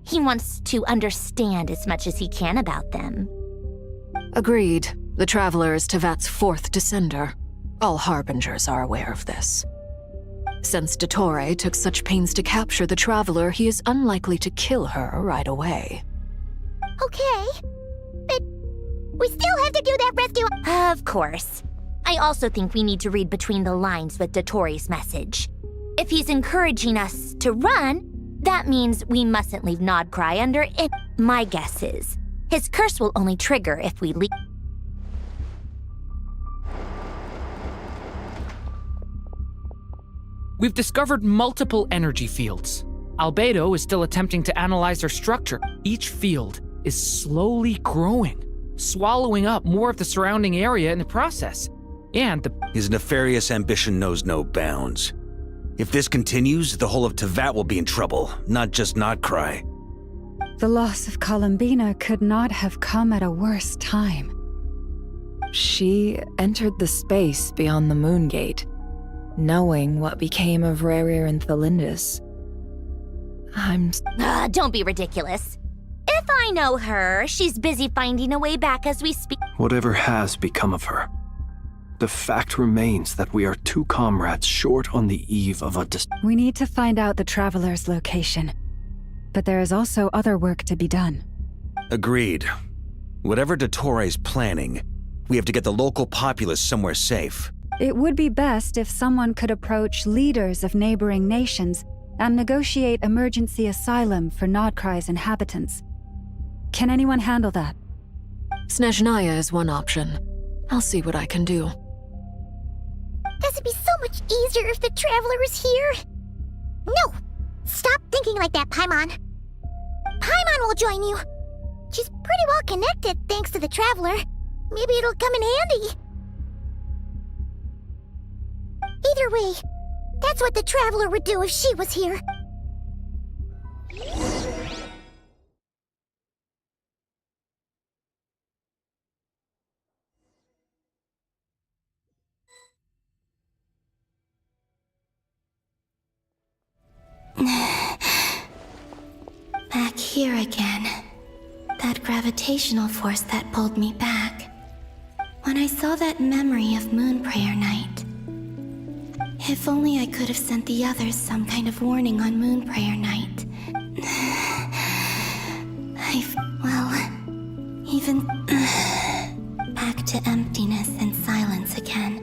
He wants to understand as much as he can about them." Agreed. The Traveler is Tevat's fourth descender. All Harbingers are aware of this. Since Dottore took such pains to capture the Traveler, he is unlikely to kill her right away. Okay, but we still have to do that rescue. Of course. I also think we need to read between the lines with Dottori's message. If he's encouraging us to run, that means we mustn't leave Nodcry under it. My guess is, his curse will only trigger if we leave. We've discovered multiple energy fields. Albedo is still attempting to analyze their structure. Each field is slowly growing, swallowing up more of the surrounding area in the process. And his nefarious ambition knows no bounds. If this continues, the whole of Tevat will be in trouble, not just Nodcry. The loss of Columbina could not have come at a worse time. She entered the space beyond the Moon Gate, knowing what became of Rerir and Thalindus. Don't be ridiculous. If I know her, she's busy finding a way back as we speak. Whatever has become of her, the fact remains that we are two comrades short on the eve of a We need to find out the Traveler's location. But there is also other work to be done. Agreed. Whatever Dottore's planning, we have to get the local populace somewhere safe. It would be best if someone could approach leaders of neighboring nations and negotiate emergency asylum for Nodcry's inhabitants. Can anyone handle that? Snezhnaya is one option. I'll see what I can do. This would be so much easier if the Traveler was here. No! Stop thinking like that, Paimon. Paimon will join you. She's pretty well connected thanks to the Traveler. Maybe it'll come in handy. Either way, that's what the Traveler would do if she was here. Back here again. That gravitational force that pulled me back. When I saw that memory of Moon Prayer Night. If only I could have sent the others some kind of warning on Moon Prayer Night. Even back to emptiness and silence again.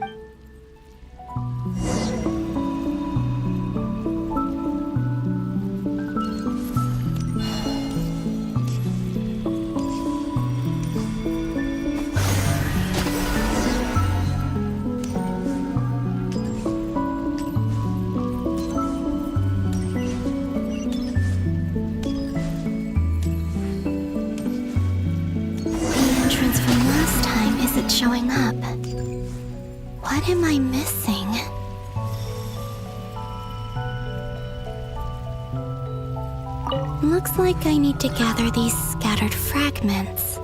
Showing up. What am I missing? Looks like I need to gather these scattered fragments.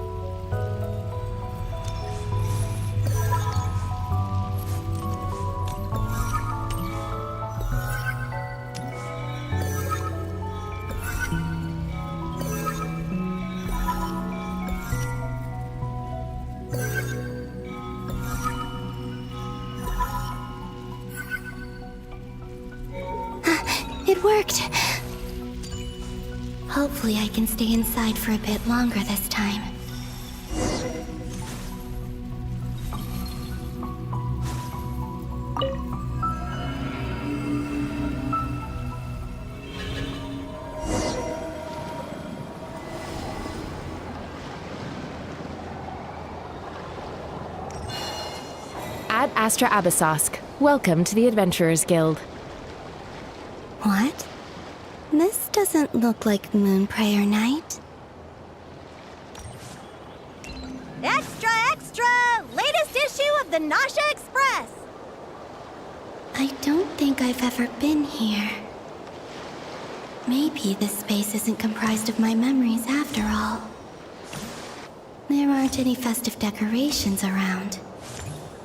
It worked! Hopefully I can stay inside for a bit longer this time. Ad Astra Abyssosque. Welcome to the Adventurers Guild. What? This doesn't look like Moon Prayer Night. Extra, extra! Latest issue of the Nasha Express! I don't think I've ever been here. Maybe this space isn't comprised of my memories after all. There aren't any festive decorations around.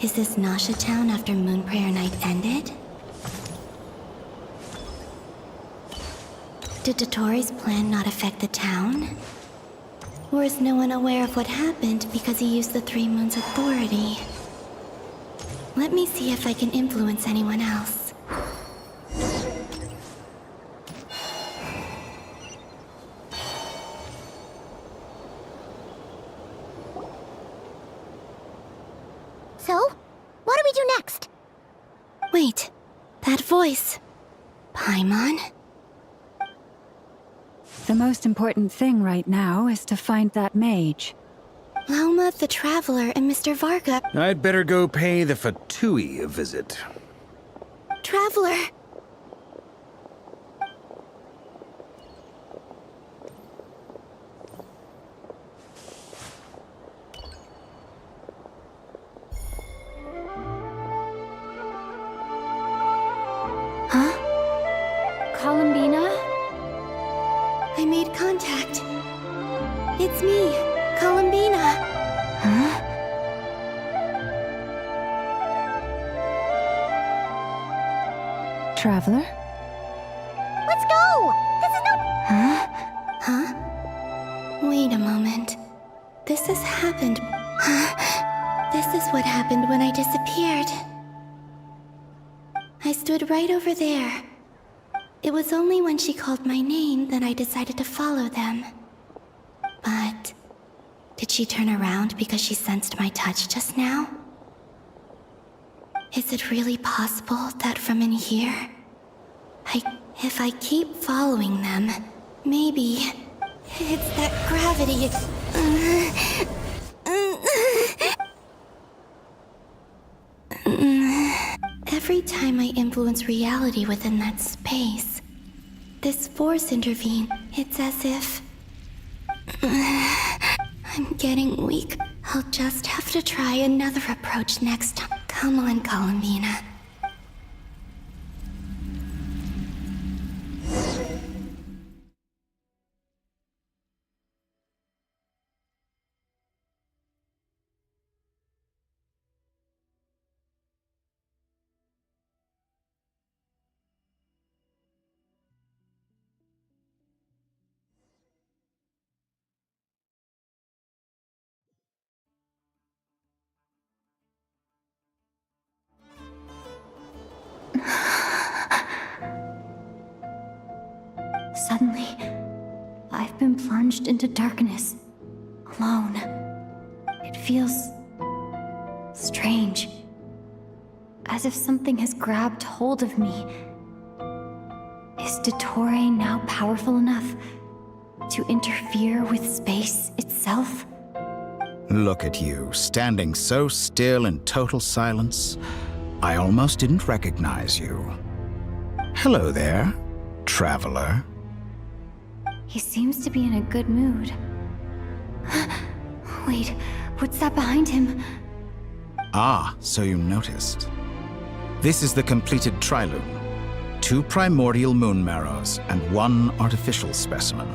Is this Nasha Town after Moon Prayer Night ended? Did Dotori's plan not affect the town? Or is no one aware of what happened because he used the Three Moons' authority? Let me see if I can influence anyone else. So, what do we do next? Wait, that voice. Paimon? The most important thing right now is to find that mage. Lauma the Traveler and Mr. Varga. I'd better go pay the F2p a visit. Traveler! Huh? Columbina? I made contact. It's me, Columbina. Huh? Traveler? Let's go! This is no— Huh? Huh? Wait a moment. This has happened. This is what happened when I disappeared. I stood right over there. It was only when she called my name that I decided to follow them. But did she turn around because she sensed my touch just now? Is it really possible that from in here, if I keep following them, maybe it's that gravity. Every time I influence reality within that space, this force intervenes. It's as if I'm getting weak. I'll just have to try another approach next time. Come on, Columbina. Suddenly, I've been plunged into darkness, alone. It feels strange, as if something has grabbed hold of me. Is Dottore now powerful enough to interfere with space itself? Look at you, standing so still in total silence. I almost didn't recognize you. Hello there, traveler. He seems to be in a good mood. Wait, what's that behind him? Ah, so you noticed. This is the completed Trilune. 2 primordial moon marrows and 1 artificial specimen.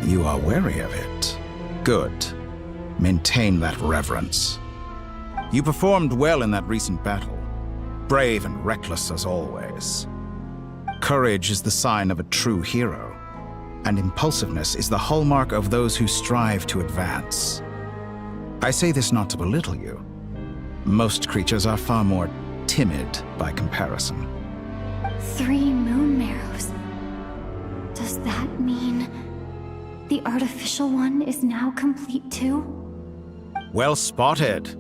You are wary of it. Good. Maintain that reverence. You performed well in that recent battle. Brave and reckless as always. Courage is the sign of a true hero, and impulsiveness is the hallmark of those who strive to advance. I say this not to belittle you. Most creatures are far more timid by comparison. 3 moon marrows. Does that mean the artificial one is now complete too? Well spotted.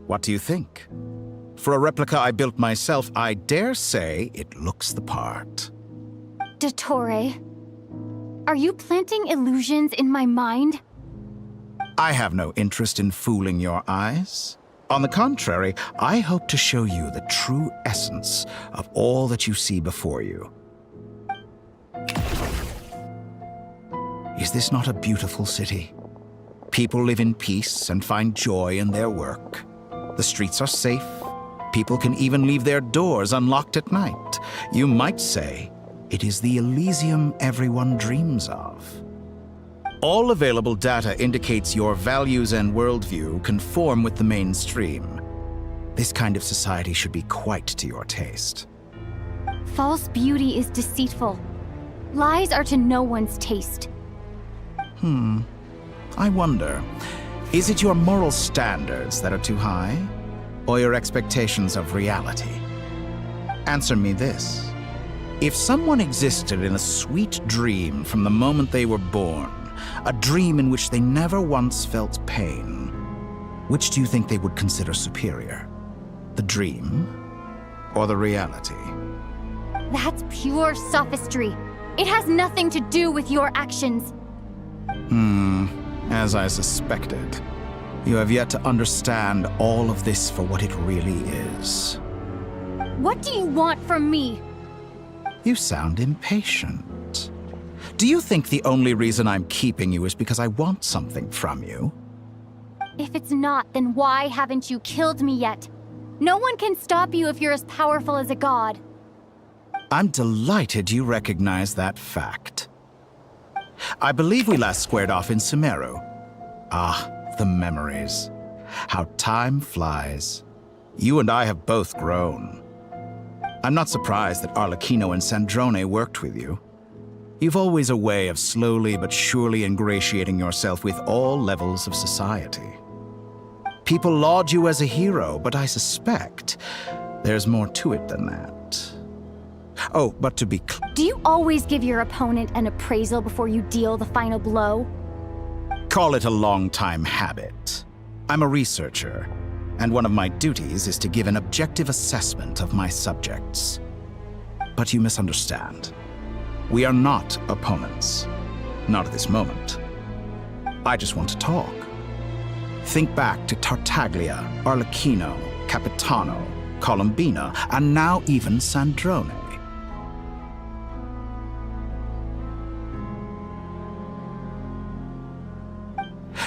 What do you think? For a replica I built myself, I dare say it looks the part. Dottore, are you planting illusions in my mind? I have no interest in fooling your eyes. On the contrary, I hope to show you the true essence of all that you see before you. Is this not a beautiful city? People live in peace and find joy in their work. The streets are safe. People can even leave their doors unlocked at night. You might say it is the Elysium everyone dreams of. All available data indicates your values and worldview conform with the mainstream. This kind of society should be quite to your taste. False beauty is deceitful. Lies are to no one's taste. I wonder, is it your moral standards that are too high, or your expectations of reality? Answer me this. If someone existed in a sweet dream from the moment they were born, a dream in which they never once felt pain, which do you think they would consider superior? The dream or the reality? That's pure sophistry. It has nothing to do with your actions. As I suspected. You have yet to understand all of this for what it really is. What do you want from me? You sound impatient. Do you think the only reason I'm keeping you is because I want something from you? If it's not, then why haven't you killed me yet? No one can stop you if you're as powerful as a god. I'm delighted you recognize that fact. I believe we last squared off in Sumeru. Ah, the memories. How time flies. You and I have both grown. I'm not surprised that Arlecchino and Sandrone worked with you. You've always a way of slowly but surely ingratiating yourself with all levels of society. People laud you as a hero, but I suspect there's more to it than that. Oh, but to be clear... Do you always give your opponent an appraisal before you deal the final blow? Call it a long-time habit. I'm a researcher, and one of my duties is to give an objective assessment of my subjects. But you misunderstand. We are not opponents. Not at this moment. I just want to talk. Think back to Tartaglia, Arlecchino, Capitano, Columbina, and now even Sandrone.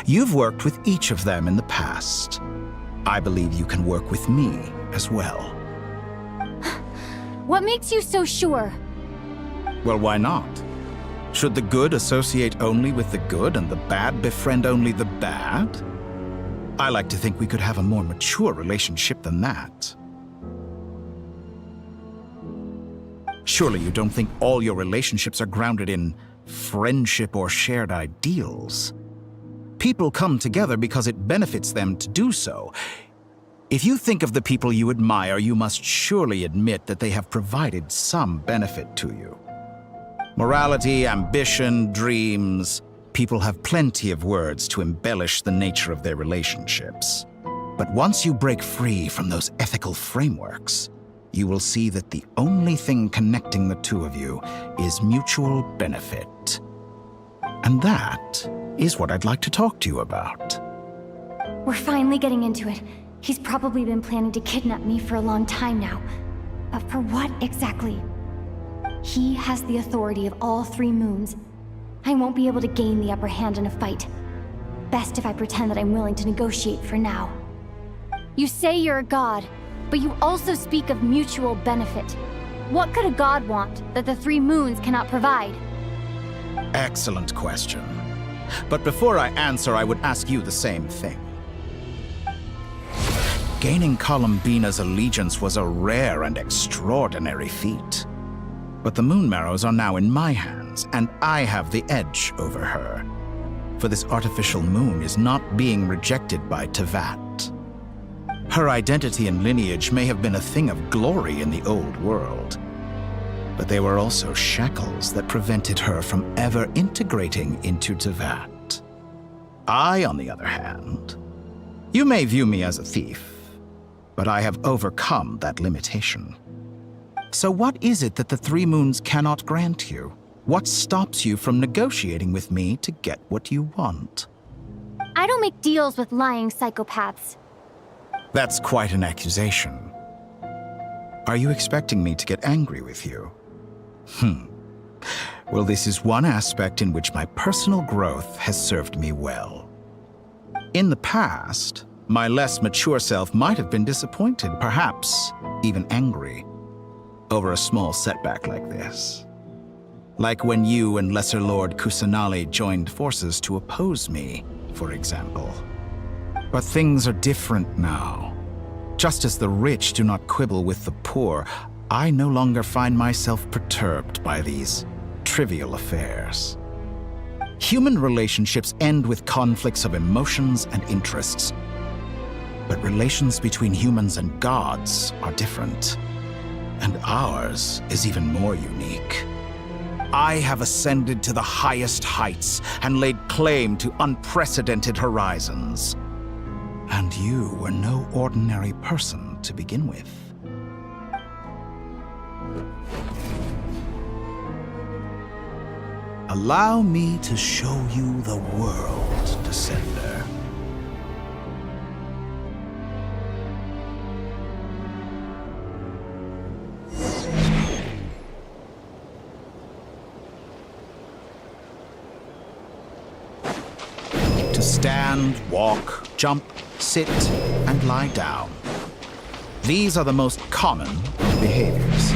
You've worked with each of them in the past. I believe you can work with me as well. What makes you so sure? Well, why not? Should the good associate only with the good and the bad befriend only the bad? I like to think we could have a more mature relationship than that. Surely you don't think all your relationships are grounded in friendship or shared ideals. People come together because it benefits them to do so. If you think of the people you admire, you must surely admit that they have provided some benefit to you. Morality, ambition, dreams. People have plenty of words to embellish the nature of their relationships. But once you break free from those ethical frameworks, you will see that the only thing connecting the two of you is mutual benefit. And that is what I'd like to talk to you about. We're finally getting into it. He's probably been planning to kidnap me for a long time now. But for what exactly? He has the authority of all 3 moons. I won't be able to gain the upper hand in a fight. Best if I pretend that I'm willing to negotiate for now. You say you're a god, but you also speak of mutual benefit. What could a god want that the 3 moons cannot provide? Excellent question. But before I answer, I would ask you the same thing. Gaining Columbina's allegiance was a rare and extraordinary feat. But the Moon Marrows are now in my hands, and I have the edge over her. For this artificial moon is not being rejected by Tevat. Her identity and lineage may have been a thing of glory in the old world, but they were also shackles that prevented her from ever integrating into Tevat. I, on the other hand, you may view me as a thief, but I have overcome that limitation. So what is it that the 3 moons cannot grant you? What stops you from negotiating with me to get what you want? I don't make deals with lying psychopaths. That's quite an accusation. Are you expecting me to get angry with you? Well, this is one aspect in which my personal growth has served me well. In the past, my less mature self might have been disappointed, perhaps even angry, over a small setback like this. Like when you and Lesser Lord Kusanali joined forces to oppose me, for example. But things are different now. Just as the rich do not quibble with the poor, I no longer find myself perturbed by these trivial affairs. Human relationships end with conflicts of emotions and interests. But relations between humans and gods are different. And ours is even more unique. I have ascended to the highest heights and laid claim to unprecedented horizons. And you were no ordinary person to begin with. Allow me to show you the world, Descender. To stand, walk, jump, sit, and lie down. These are the most common of behaviors.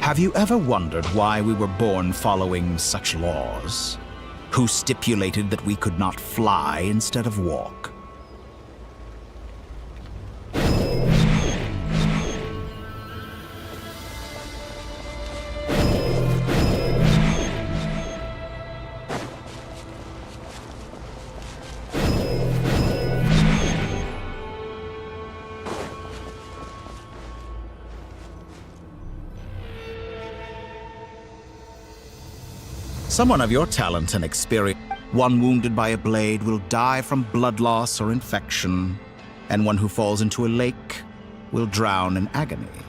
Have you ever wondered why we were born following such laws? Who stipulated that we could not fly instead of walk? Someone of your talent and experience, one wounded by a blade will die from blood loss or infection, and one who falls into a lake will drown in agony.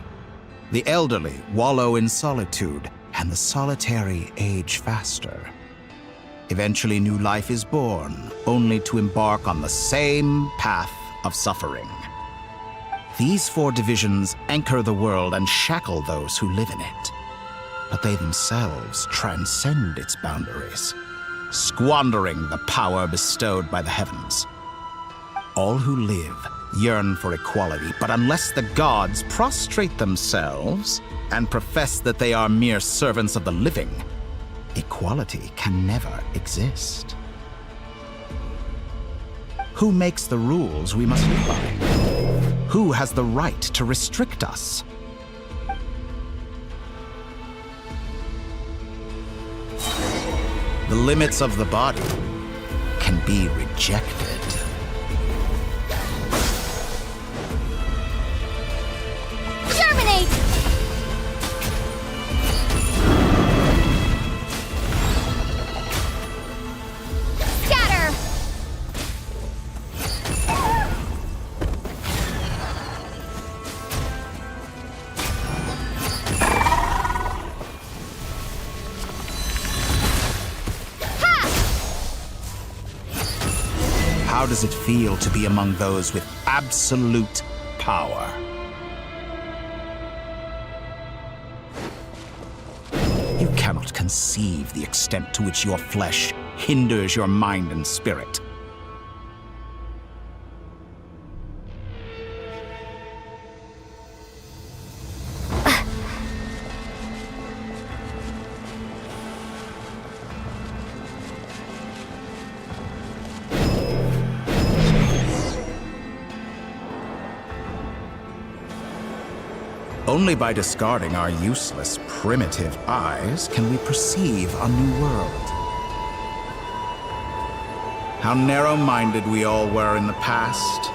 The elderly wallow in solitude, and the solitary age faster. Eventually, new life is born, only to embark on the same path of suffering. These 4 divisions anchor the world and shackle those who live in it. But they themselves transcend its boundaries, squandering the power bestowed by the heavens. All who live yearn for equality, but unless the gods prostrate themselves and profess that they are mere servants of the living, equality can never exist. Who makes the rules we must live by? Who has the right to restrict us? The limits of the body can be rejected. Germinate! Scatter! How does it feel to be among those with absolute power? You cannot conceive the extent to which your flesh hinders your mind and spirit. Only by discarding our useless, primitive eyes can we perceive a new world. How narrow-minded we all were in the past.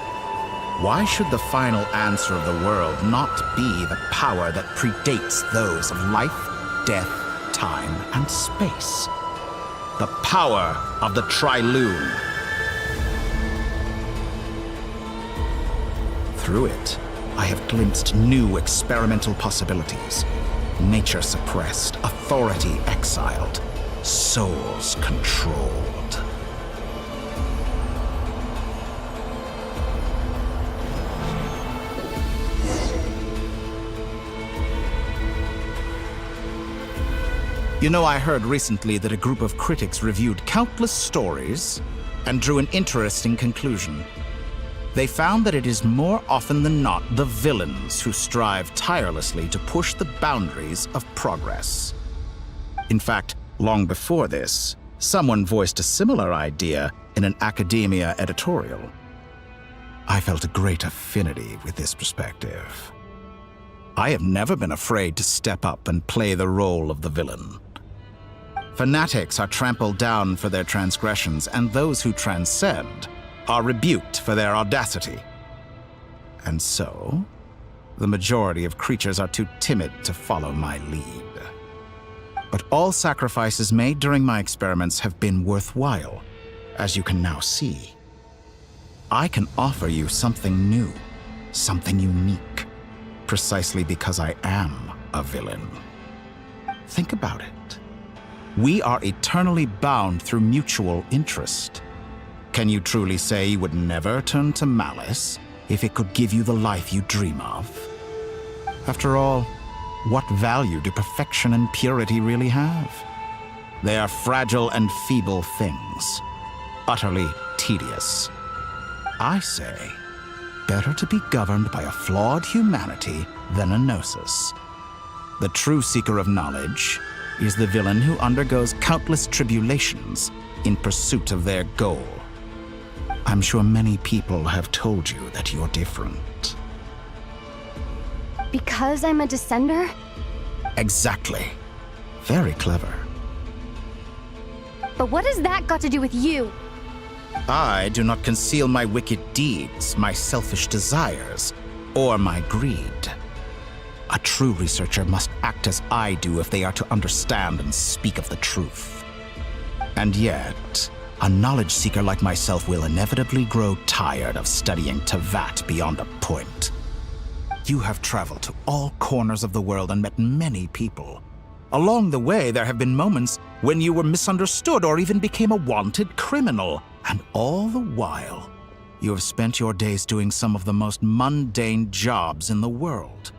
Why should the final answer of the world not be the power that predates those of life, death, time, and space? The power of the Trilune. Through it, I have glimpsed new experimental possibilities. Nature suppressed, authority exiled, souls controlled. You know, I heard recently that a group of critics reviewed countless stories and drew an interesting conclusion. They found that it is more often than not the villains who strive tirelessly to push the boundaries of progress. In fact, long before this, someone voiced a similar idea in an academia editorial. I felt a great affinity with this perspective. I have never been afraid to step up and play the role of the villain. Fanatics are trampled down for their transgressions, and those who transcend are rebuked for their audacity. And so, the majority of creatures are too timid to follow my lead. But all sacrifices made during my experiments have been worthwhile, as you can now see. I can offer you something new, something unique, precisely because I am a villain. Think about it. We are eternally bound through mutual interest. Can you truly say you would never turn to malice if it could give you the life you dream of? After all, what value do perfection and purity really have? They are fragile and feeble things, utterly tedious. I say, better to be governed by a flawed humanity than a gnosis. The true seeker of knowledge is the villain who undergoes countless tribulations in pursuit of their goal. I'm sure many people have told you that you're different. Because I'm a descender? Exactly. Very clever. But what has that got to do with you? I do not conceal my wicked deeds, my selfish desires, or my greed. A true researcher must act as I do if they are to understand and speak of the truth. And yet, a knowledge seeker like myself will inevitably grow tired of studying Tevat beyond a point. You have traveled to all corners of the world and met many people. Along the way, there have been moments when you were misunderstood or even became a wanted criminal. And all the while, you have spent your days doing some of the most mundane jobs in the world.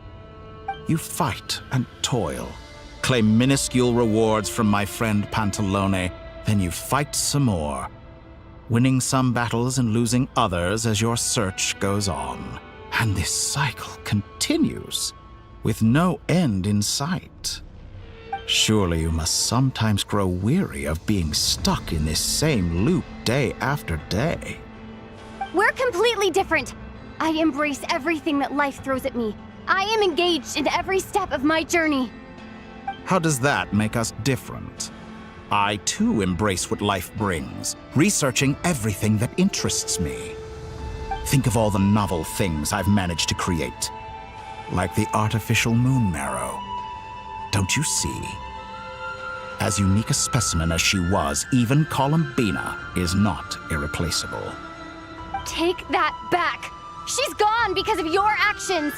You fight and toil, claim minuscule rewards from my friend Pantalone, then you fight some more, winning some battles and losing others as your search goes on. And this cycle continues, with no end in sight. Surely you must sometimes grow weary of being stuck in this same loop day after day. We're completely different. I embrace everything that life throws at me. I am engaged in every step of my journey. How does that make us different? I too embrace what life brings, researching everything that interests me. Think of all the novel things I've managed to create, like the artificial moon marrow. Don't you see? As unique a specimen as she was, even Columbina is not irreplaceable. Take that back. She's gone because of your actions.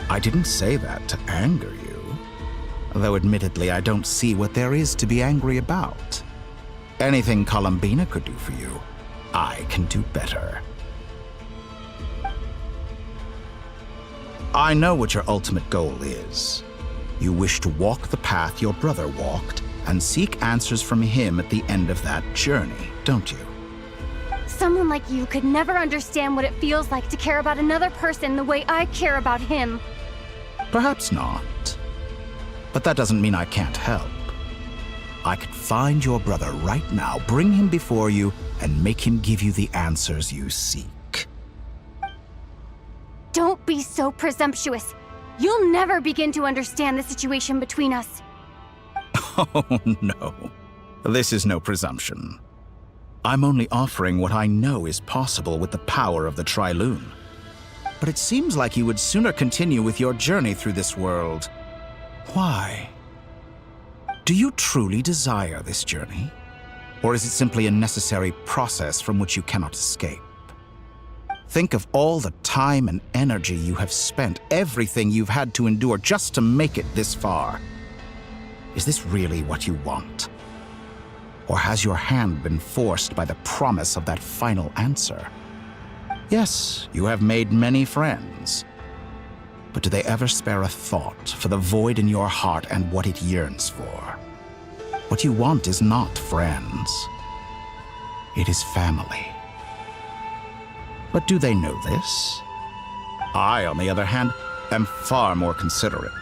I didn't say that to anger you, though admittedly I don't see what there is to be angry about. Anything Columbina could do for you, I can do better. I know what your ultimate goal is. You wish to walk the path your brother walked and seek answers from him at the end of that journey, don't you? Someone like you could never understand what it feels like to care about another person the way I care about him. Perhaps not. But that doesn't mean I can't help. I could find your brother right now, bring him before you, and make him give you the answers you seek. Don't be so presumptuous. You'll never begin to understand the situation between us. Oh, no. This is no presumption. I'm only offering what I know is possible with the power of the Trilune. But it seems like you would sooner continue with your journey through this world. Why? Do you truly desire this journey? Or is it simply a necessary process from which you cannot escape? Think of all the time and energy you have spent, everything you've had to endure just to make it this far. Is this really what you want? Or has your hand been forced by the promise of that final answer? Yes, you have made many friends. But do they ever spare a thought for the void in your heart and what it yearns for? What you want is not friends. It is family. But do they know this? I, on the other hand, am far more considerate.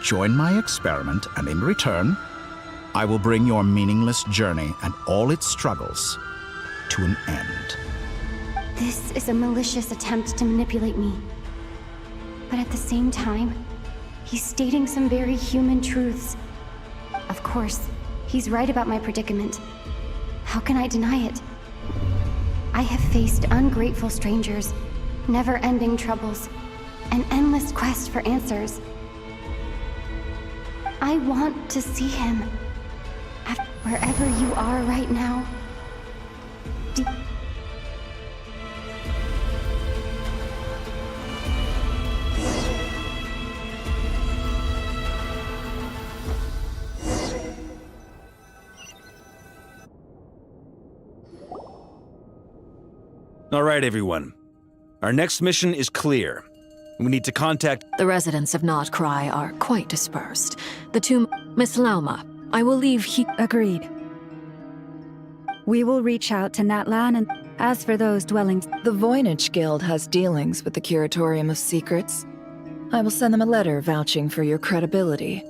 Join my experiment, and in return, I will bring your meaningless journey and all its struggles to an end. This is a malicious attempt to manipulate me. But at the same time, he's stating some very human truths. Of course, he's right about my predicament. How can I deny it? I have faced ungrateful strangers, never-ending troubles, an endless quest for answers. I want to see him. Wherever you are right now. All right, everyone. Our next mission is clear. We need to contact... The residents of Notcry are quite dispersed. The two... Miss Lauma, I will leave he... Agreed. We will reach out to Natlan, and as for those dwellings... The Voynich Guild has dealings with the Curatorium of Secrets. I will send them a letter vouching for your credibility.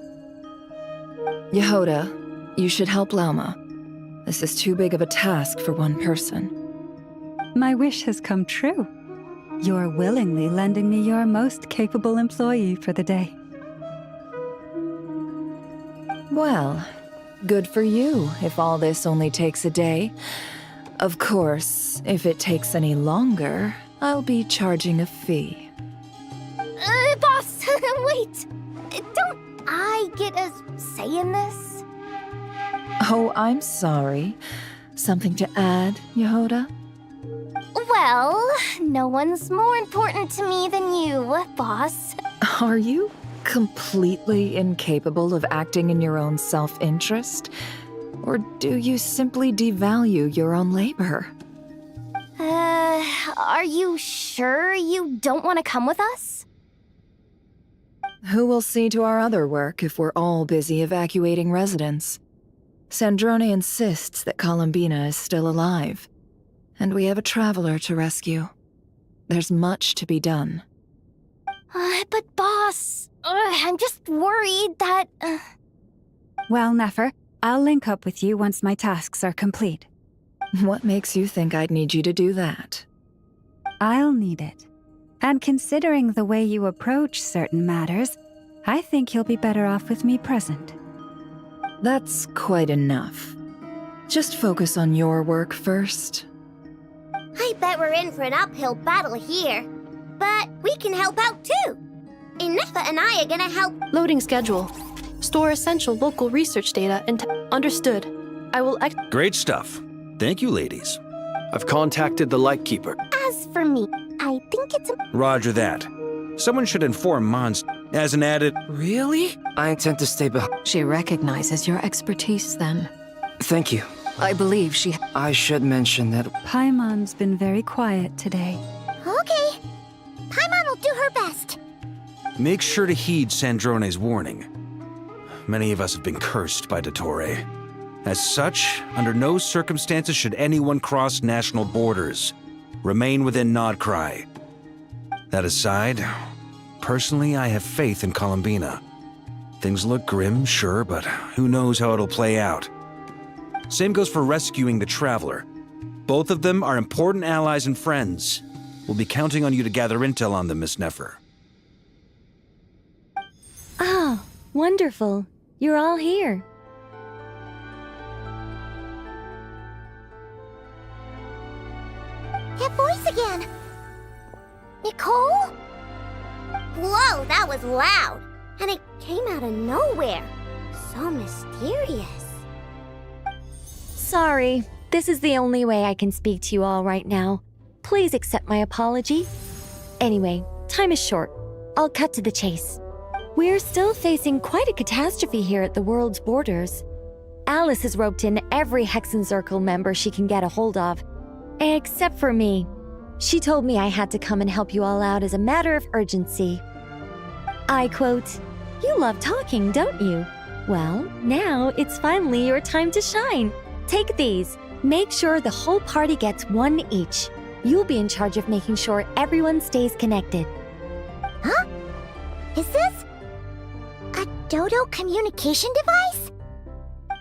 Yehoda, you should help Lauma. This is too big of a task for one person. My wish has come true. You're willingly lending me your most capable employee for the day. Well, good for you if all this only takes a day. Of course, if it takes any longer, I'll be charging a fee. Boss, wait! Don't I get a say in this? Oh, I'm sorry. Something to add, Yehoda? Well, no one's more important to me than you, boss. Are you completely incapable of acting in your own self-interest? Or do you simply devalue your own labor? Are you sure you don't want to come with us? Who will see to our other work if we're all busy evacuating residents? Sandrone insists that Columbina is still alive, and we have a traveler to rescue. There's much to be done. But boss, I'm just worried that... Well, Nefer, I'll link up with you once my tasks are complete. What makes you think I'd need you to do that? I'll need it. And considering the way you approach certain matters, I think you'll be better off with me present. That's quite enough. Just focus on your work first. I bet we're in for an uphill battle here. But we can help out too. Inefa and I are gonna help. Loading schedule. Store essential local research data and understood. I will Great stuff. Thank you, ladies. I've contacted the Lightkeeper. As for me, I think it's a... Roger that. Someone should inform Mons as an added... Really? I intend to stay behind. She recognizes your expertise then. Thank you. I believe she... I should mention that... Paimon's been very quiet today. Okay. Paimon will do her best. Make sure to heed Sandrone's warning. Many of us have been cursed by Dottore. As such, under no circumstances should anyone cross national borders. Remain within Nodcry. That aside, personally, I have faith in Columbina. Things look grim, sure, but who knows how it'll play out. Same goes for rescuing the Traveler. Both of them are important allies and friends. We'll be counting on you to gather intel on them, Miss Nefer. Oh, wonderful. You're all here. That voice again. Nicole? Whoa, that was loud. And it came out of nowhere. So mysterious. Sorry, this is the only way I can speak to you all right now. Please accept my apology. Anyway, time is short. I'll cut to the chase. We're still facing quite a catastrophe here at the world's borders. Alice has roped in every Hexenzirkel member she can get a hold of. Except for me. She told me I had to come and help you all out as a matter of urgency. I quote, "You love talking, don't you? Well, now it's finally your time to shine. Take these. Make sure the whole party gets one each. You'll be in charge of making sure everyone stays connected." Huh? Is this a Dodo communication device?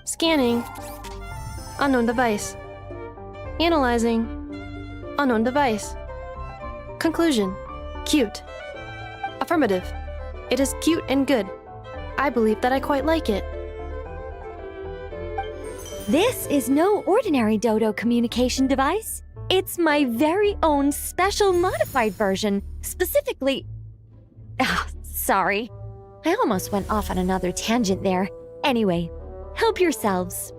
Scanning. Unknown device. Analyzing. Unknown device. Conclusion. Cute. Affirmative. It is cute and good. I believe that I quite like it. This is no ordinary Dodo communication device. It's my very own special modified version, specifically... sorry. I almost went off on another tangent there. Anyway, help yourselves.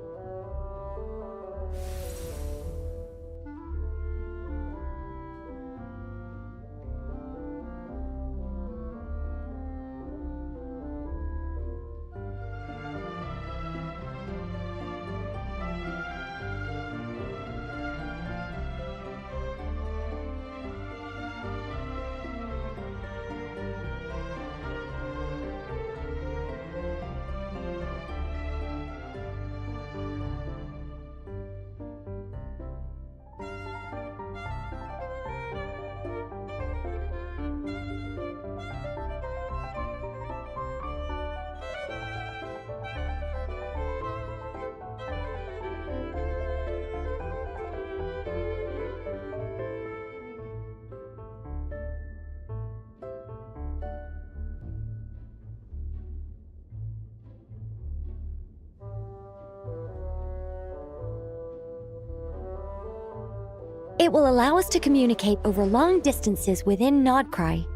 It will allow us to communicate over long distances within Nodcry.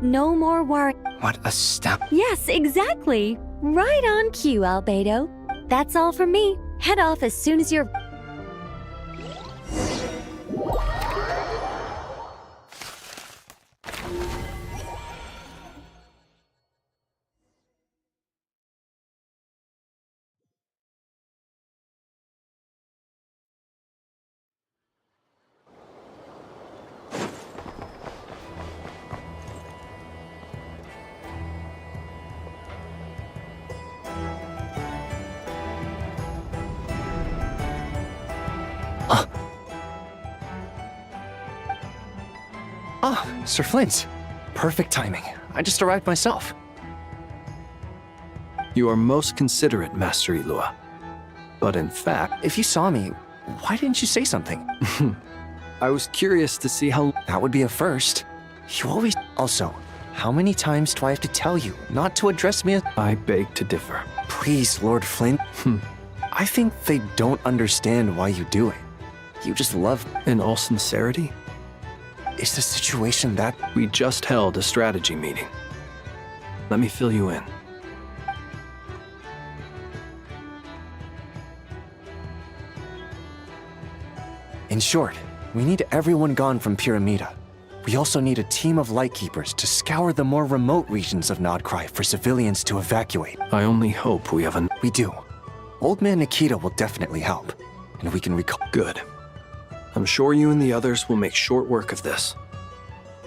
No more worry. What a step. Yes, exactly. Right on cue, Albedo. That's all from me. Head off as soon as you're... Ah, Sir Flint. Perfect timing. I just arrived myself. You are most considerate, Master Ilua. But in fact, if you saw me, why didn't you say something? I was curious to see how... That would be a first. You always... Also, how many times do I have to tell you not to address me as... I beg to differ. Please, Lord Flint. I think they don't understand why you do it. You just love... In all sincerity? Is the situation that... We just held a strategy meeting. Let me fill you in. In short, we need everyone gone from Pyramida. We also need a team of Lightkeepers to scour the more remote regions of Nodcry for civilians to evacuate. I only hope we have an... We do. Old Man Nikita will definitely help, and we can recall... Good. I'm sure you and the others will make short work of this.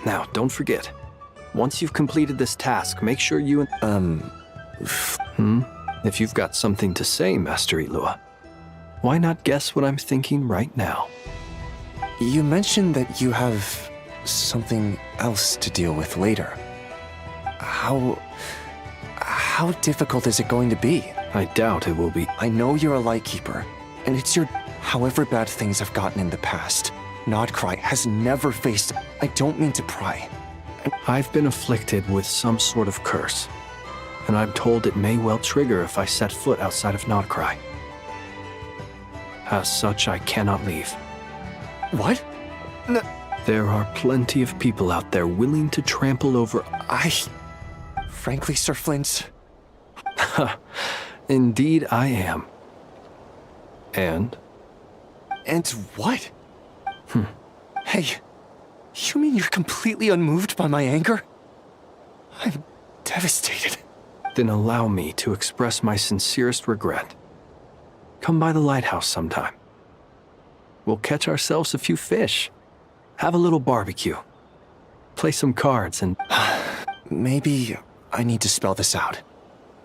Now, don't forget, once you've completed this task, make sure you and... If you've got something to say, Master Ilua, why not guess what I'm thinking right now? You mentioned that you have something else to deal with later. How difficult is it going to be? I doubt it will be. I know you're a Lightkeeper, and it's your... However bad things have gotten in the past, Nodcry has never faced... I don't mean to pry. I've been afflicted with some sort of curse, and I'm told it may well trigger if I set foot outside of Nodcry. As such, I cannot leave. What? There are plenty of people out there willing to trample over... Frankly, Sir Flint... Indeed I am. And? And what? Hey, you mean you're completely unmoved by my anger? I'm devastated. Then allow me to express my sincerest regret. Come by the lighthouse sometime. We'll catch ourselves a few fish, have a little barbecue, play some cards, and... Maybe I need to spell this out.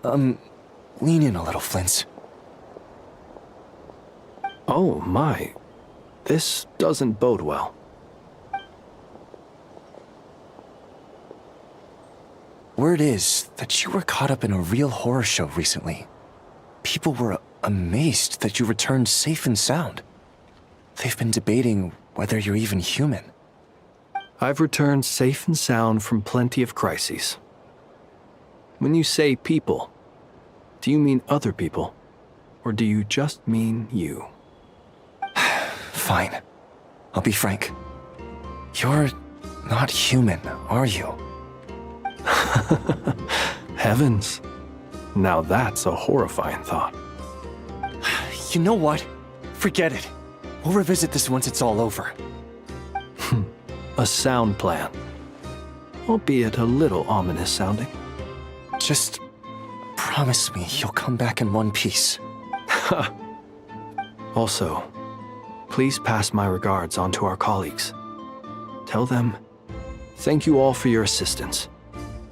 Lean in a little, Flint. Oh my, this doesn't bode well. Word is that you were caught up in a real horror show recently. People were amazed that you returned safe and sound. They've been debating whether you're even human. I've returned safe and sound from plenty of crises. When you say people, do you mean other people? Or do you just mean you? Fine. I'll be frank. You're not human, are you? Heavens. Now that's a horrifying thought. You know what? Forget it. We'll revisit this once it's all over. A sound plan. Albeit a little ominous sounding. Just promise me you'll come back in one piece. Also, please pass my regards on to our colleagues. Tell them, thank you all for your assistance.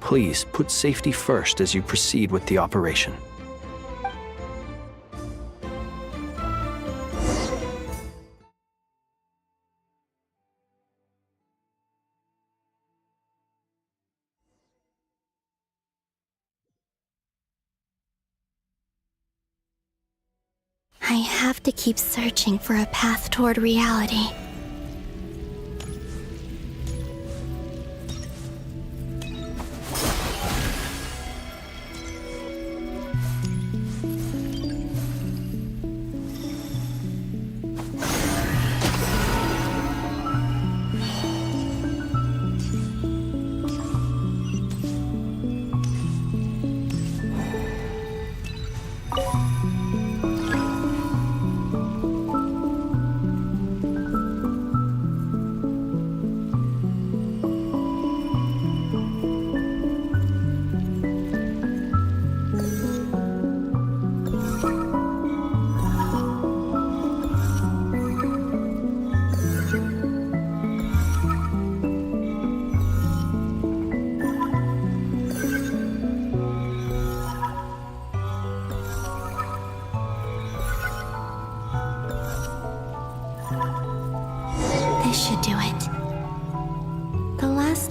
Please put safety first as you proceed with the operation. I have to keep searching for a path toward reality.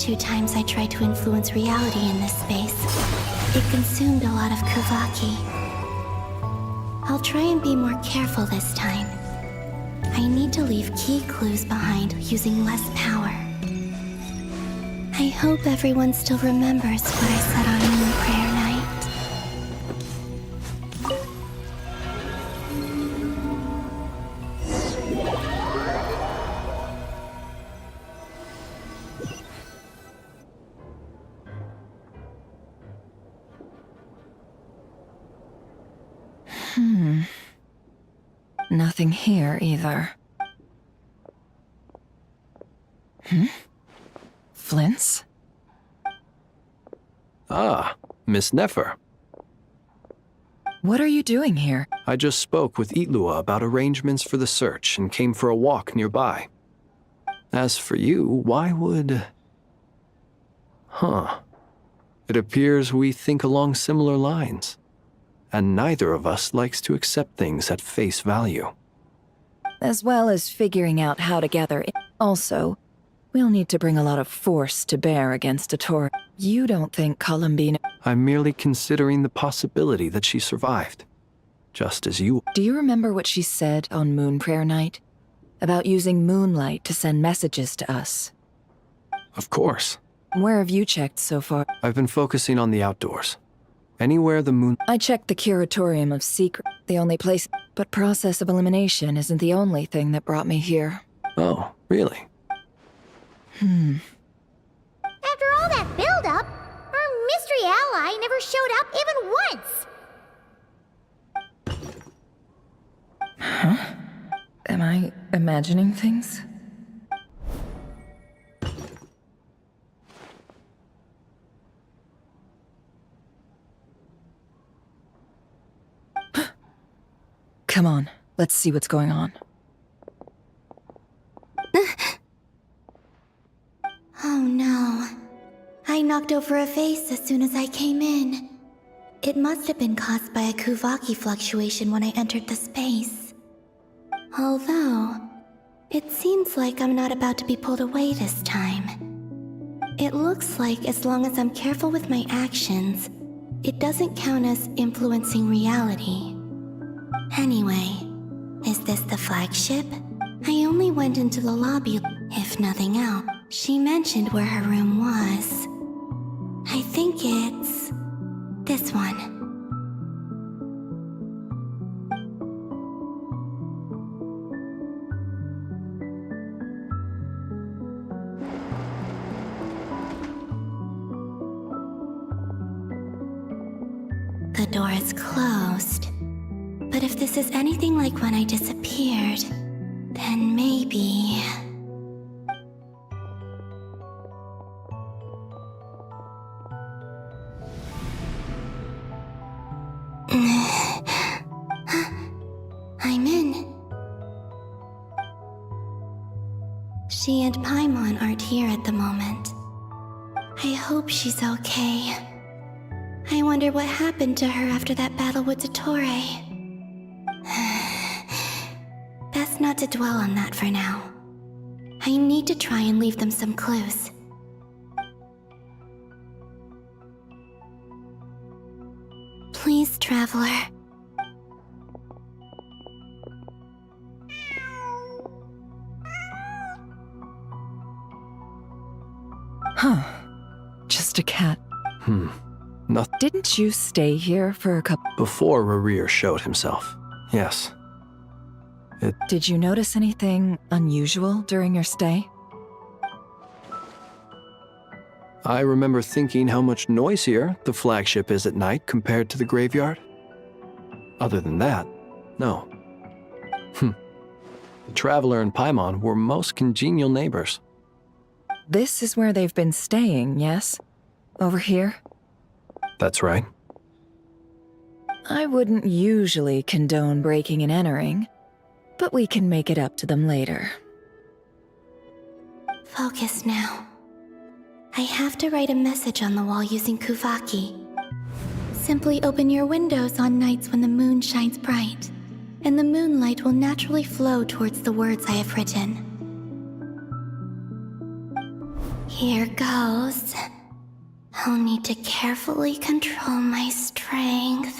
2 times I tried to influence reality in this space, it consumed a lot of Kuvaki. I'll try and be more careful this time. I need to leave key clues behind using less power. I hope everyone still remembers what I said on Moon Prayer Night. Nothing here either. Flint's? Ah, Miss Nefer. What are you doing here? I just spoke with Itlua about arrangements for the search and came for a walk nearby. As for you, why would... It appears we think along similar lines. And neither of us likes to accept things at face value. As well as figuring out how to gather it. Also, we'll need to bring a lot of force to bear against a Tor. You don't think Columbine... I'm merely considering the possibility that she survived. Just as you... Do you remember what she said on Moon Prayer Night? About using moonlight to send messages to us? Of course. Where have you checked so far? I've been focusing on the outdoors. Anywhere the moon... I checked the Curatorium of Secret, the only place... But process of elimination isn't the only thing that brought me here. Oh, really? After all that build-up, our mystery ally never showed up even once! Huh? Am I imagining things? Come on, let's see what's going on. Oh no. I knocked over a vase as soon as I came in. It must have been caused by a Kuvaki fluctuation when I entered the space. Although, it seems like I'm not about to be pulled away this time. It looks like as long as I'm careful with my actions, it doesn't count as influencing reality. Anyway, is this the flagship? I only went into the lobby, if nothing else. She mentioned where her room was. I think it's... this one. The door is closed. But if this is anything like when I disappeared, then maybe... I'm in. She and Paimon aren't here at the moment. I hope she's okay. I wonder what happened to her after that battle with Dottore. Best not to dwell on that for now. I need to try and leave them some clues. Please, Traveler. Huh. Just a cat. Nothing. Didn't you stay here for a couple... Before Rarir showed himself. Yes. Did you notice anything unusual during your stay? I remember thinking how much noisier the flagship is at night compared to the graveyard. Other than that, no. The Traveler and Paimon were most congenial neighbors. This is where they've been staying, yes? Over here? That's right. I wouldn't usually condone breaking and entering, but we can make it up to them later. Focus now. I have to write a message on the wall using Kuvaki. Simply open your windows on nights when the moon shines bright, and the moonlight will naturally flow towards the words I have written. Here goes. I'll need to carefully control my strength.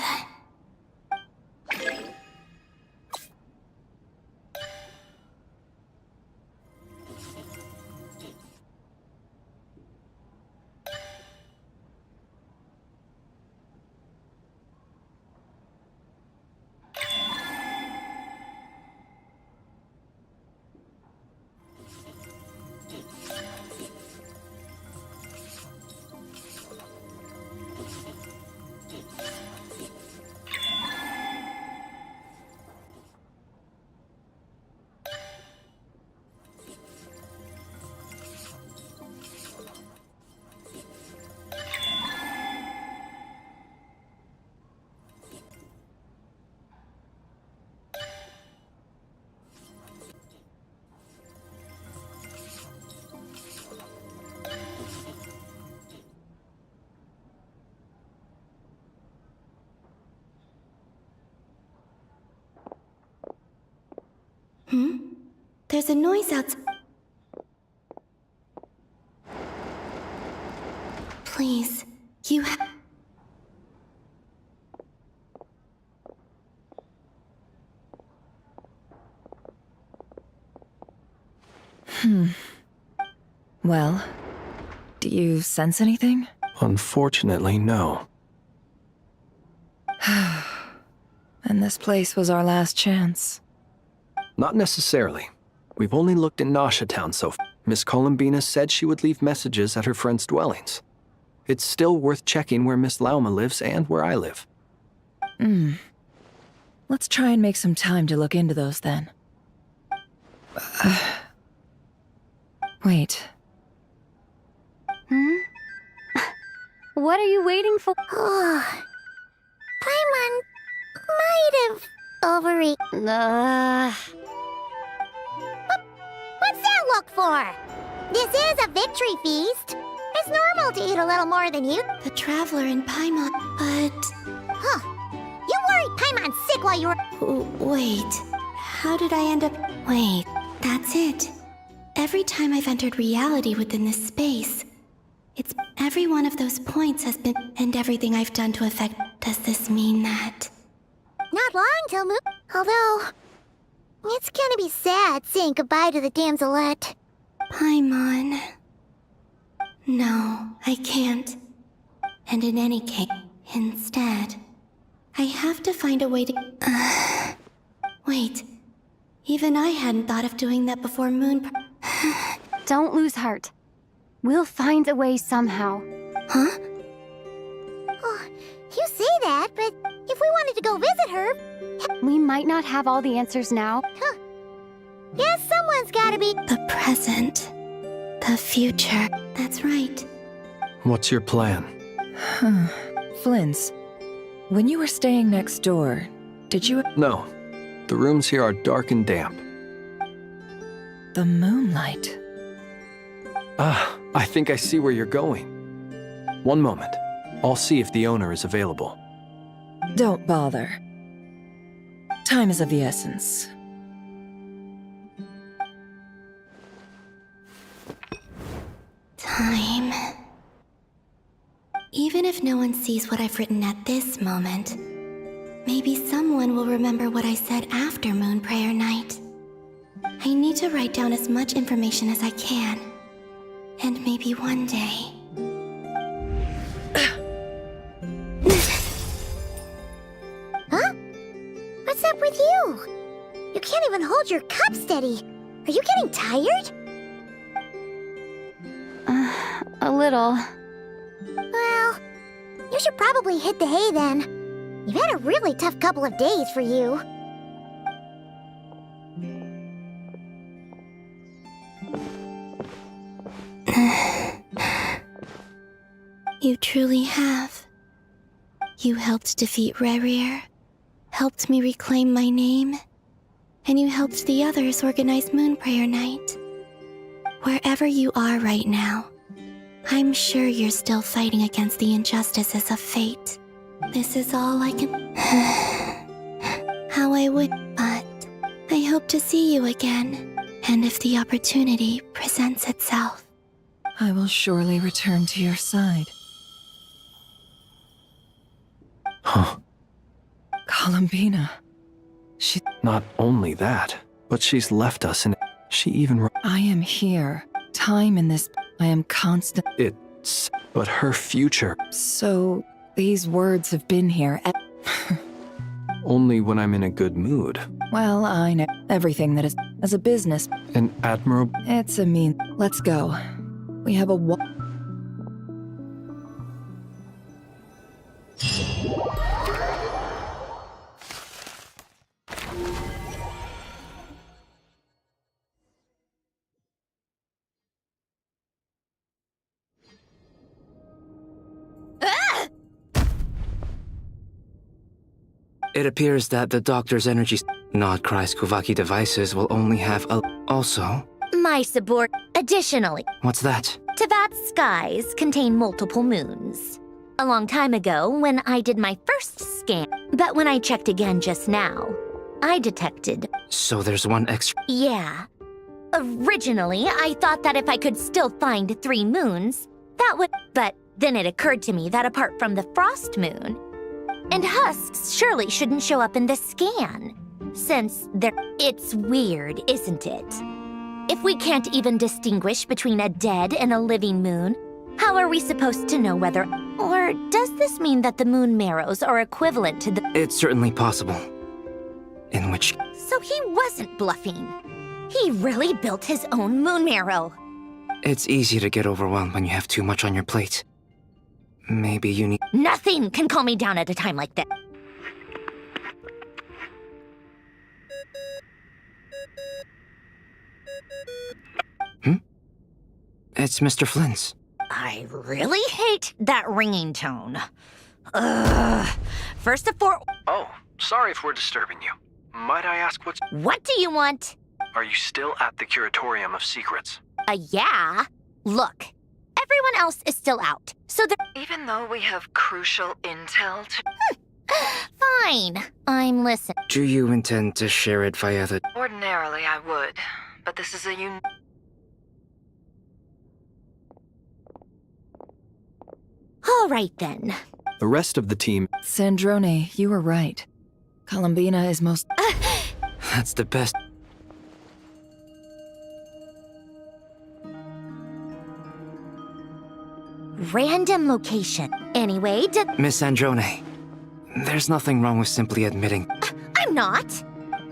There's a noise outside. Please, you have. Well, do you sense anything? Unfortunately, no. And this place was our last chance. Not necessarily. We've only looked in Nasha Town so far. Miss Columbina said she would leave messages at her friends' dwellings. It's still worth checking where Miss Lauma lives and where I live. Let's try and make some time to look into those then. Wait. What are you waiting for? Paimon might have overeaten. What's that look for? This is a victory feast. It's normal to eat a little more than you. The Traveler and Paimon, but... You worried Paimon's sick while you were... Wait. How did I end up... Wait. That's it. Every time I've entered reality within this space, it's every one of those points has been... And everything I've done to affect... Does this mean that... Not long till Moon... Although... It's gonna be sad saying goodbye to the damselette. Paimon... No, I can't. And in any case, instead, I have to find a way to... Wait. Even I hadn't thought of doing that before Moon... Don't lose heart. We'll find a way somehow. Huh? Oh, you say that, but if we wanted to go visit her... We might not have all the answers now. Guess someone's gotta be... The present. The future. That's right. What's your plan? Flynn's, when you were staying next door, did you... No. The rooms here are dark and damp. The moonlight. I think I see where you're going. One moment. I'll see if the owner is available. Don't bother. Time is of the essence. Time. Even if no one sees what I've written at this moment, maybe someone will remember what I said after Moon Prayer Night. I need to write down as much information as I can. And maybe one day... Huh? What's up with you? You can't even hold your cup steady. Are you getting tired? A little. Well, you should probably hit the hay then. You've had a really tough couple of days for you. You truly have. You helped defeat Rerir, helped me reclaim my name, and you helped the others organize Moon Prayer Night. Wherever you are right now, I'm sure you're still fighting against the injustices of fate. This is all I can... How I would... But I hope to see you again, and if the opportunity presents itself. I will surely return to your side. Huh. Columbina. She... Not only that, but she's left us and she even... I am here. Time in this... I am constant... It's... But her future... So, these words have been here Only when I'm in a good mood. Well, I know everything that is... As a business... An admirable... It's a mean... Let's go. We have a... It appears that the doctor's energy not Christ Kuvaki devices will only have a... Also... My subord... Additionally, What's that? Tavat's skies contain multiple moons. A long time ago, when I did my first scan, but when I checked again just now, I detected... So there's one extra... Yeah. Originally, I thought that if I could still find 3 moons, that would... But then it occurred to me that apart from the frost moon, and husks surely shouldn't show up in the scan, since they're... It's weird, isn't it? If we can't even distinguish between a dead and a living moon, how are we supposed to know whether... Or does this mean that the moon marrows are equivalent to the... It's certainly possible. In which... So he wasn't bluffing. He really built his own moon marrow. It's easy to get overwhelmed when you have too much on your plate. Maybe you need... Nothing can calm me down at a time like that. It's Mr. Flynn's. I really hate that ringing tone. Ugh. First of all... Oh, sorry if we're disturbing you. Might I ask what's... What do you want? Are you still at the Curatorium of Secrets? Yeah. Look, everyone else is still out, so the... Even though we have crucial intel to... Fine. I'm listening. Do you intend to share it via the... Ordinarily I would, but this is a All right, then. The rest of the team... Sandrone, you were right. Columbina is most... That's the best... Random location. Anyway, Miss Androne, there's nothing wrong with simply admitting... I'm not.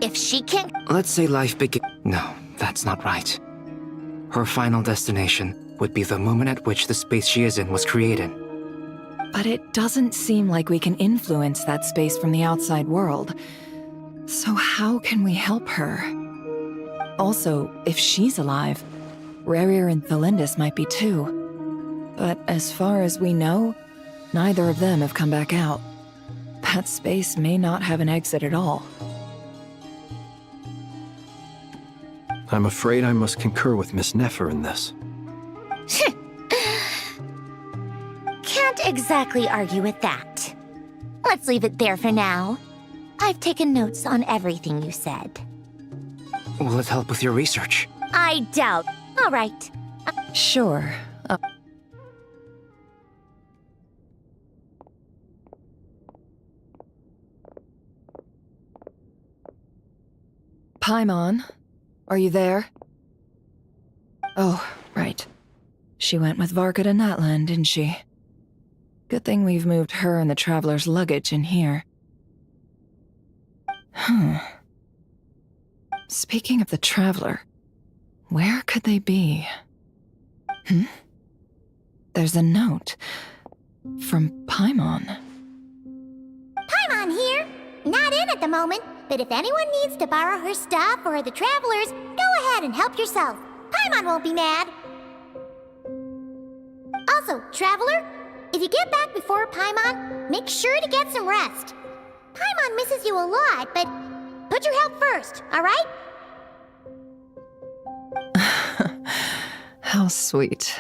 If she can't... Let's say life begin... No, that's not right. Her final destination would be the moment at which the space she is in was created. But it doesn't seem like we can influence that space from the outside world. So how can we help her? Also, if she's alive, Rerir and Thelindis might be too. But as far as we know, neither of them have come back out. That space may not have an exit at all. I'm afraid I must concur with Miss Nefer in this. Can't exactly argue with that. Let's leave it there for now. I've taken notes on everything you said. Will it help with your research? I doubt. All right. Sure. Paimon, are you there? Oh, right. She went with Varka to Natlan, didn't she? Good thing we've moved her and the Traveler's luggage in here. Speaking of the Traveler, where could they be? There's a note from Paimon. Paimon here. Not in at the moment, but if anyone needs to borrow her stuff or the Travelers, go ahead and help yourself. Paimon won't be mad. Also, Traveler, if you get back before Paimon, make sure to get some rest. Paimon misses you a lot, but put your health first, all right? How sweet.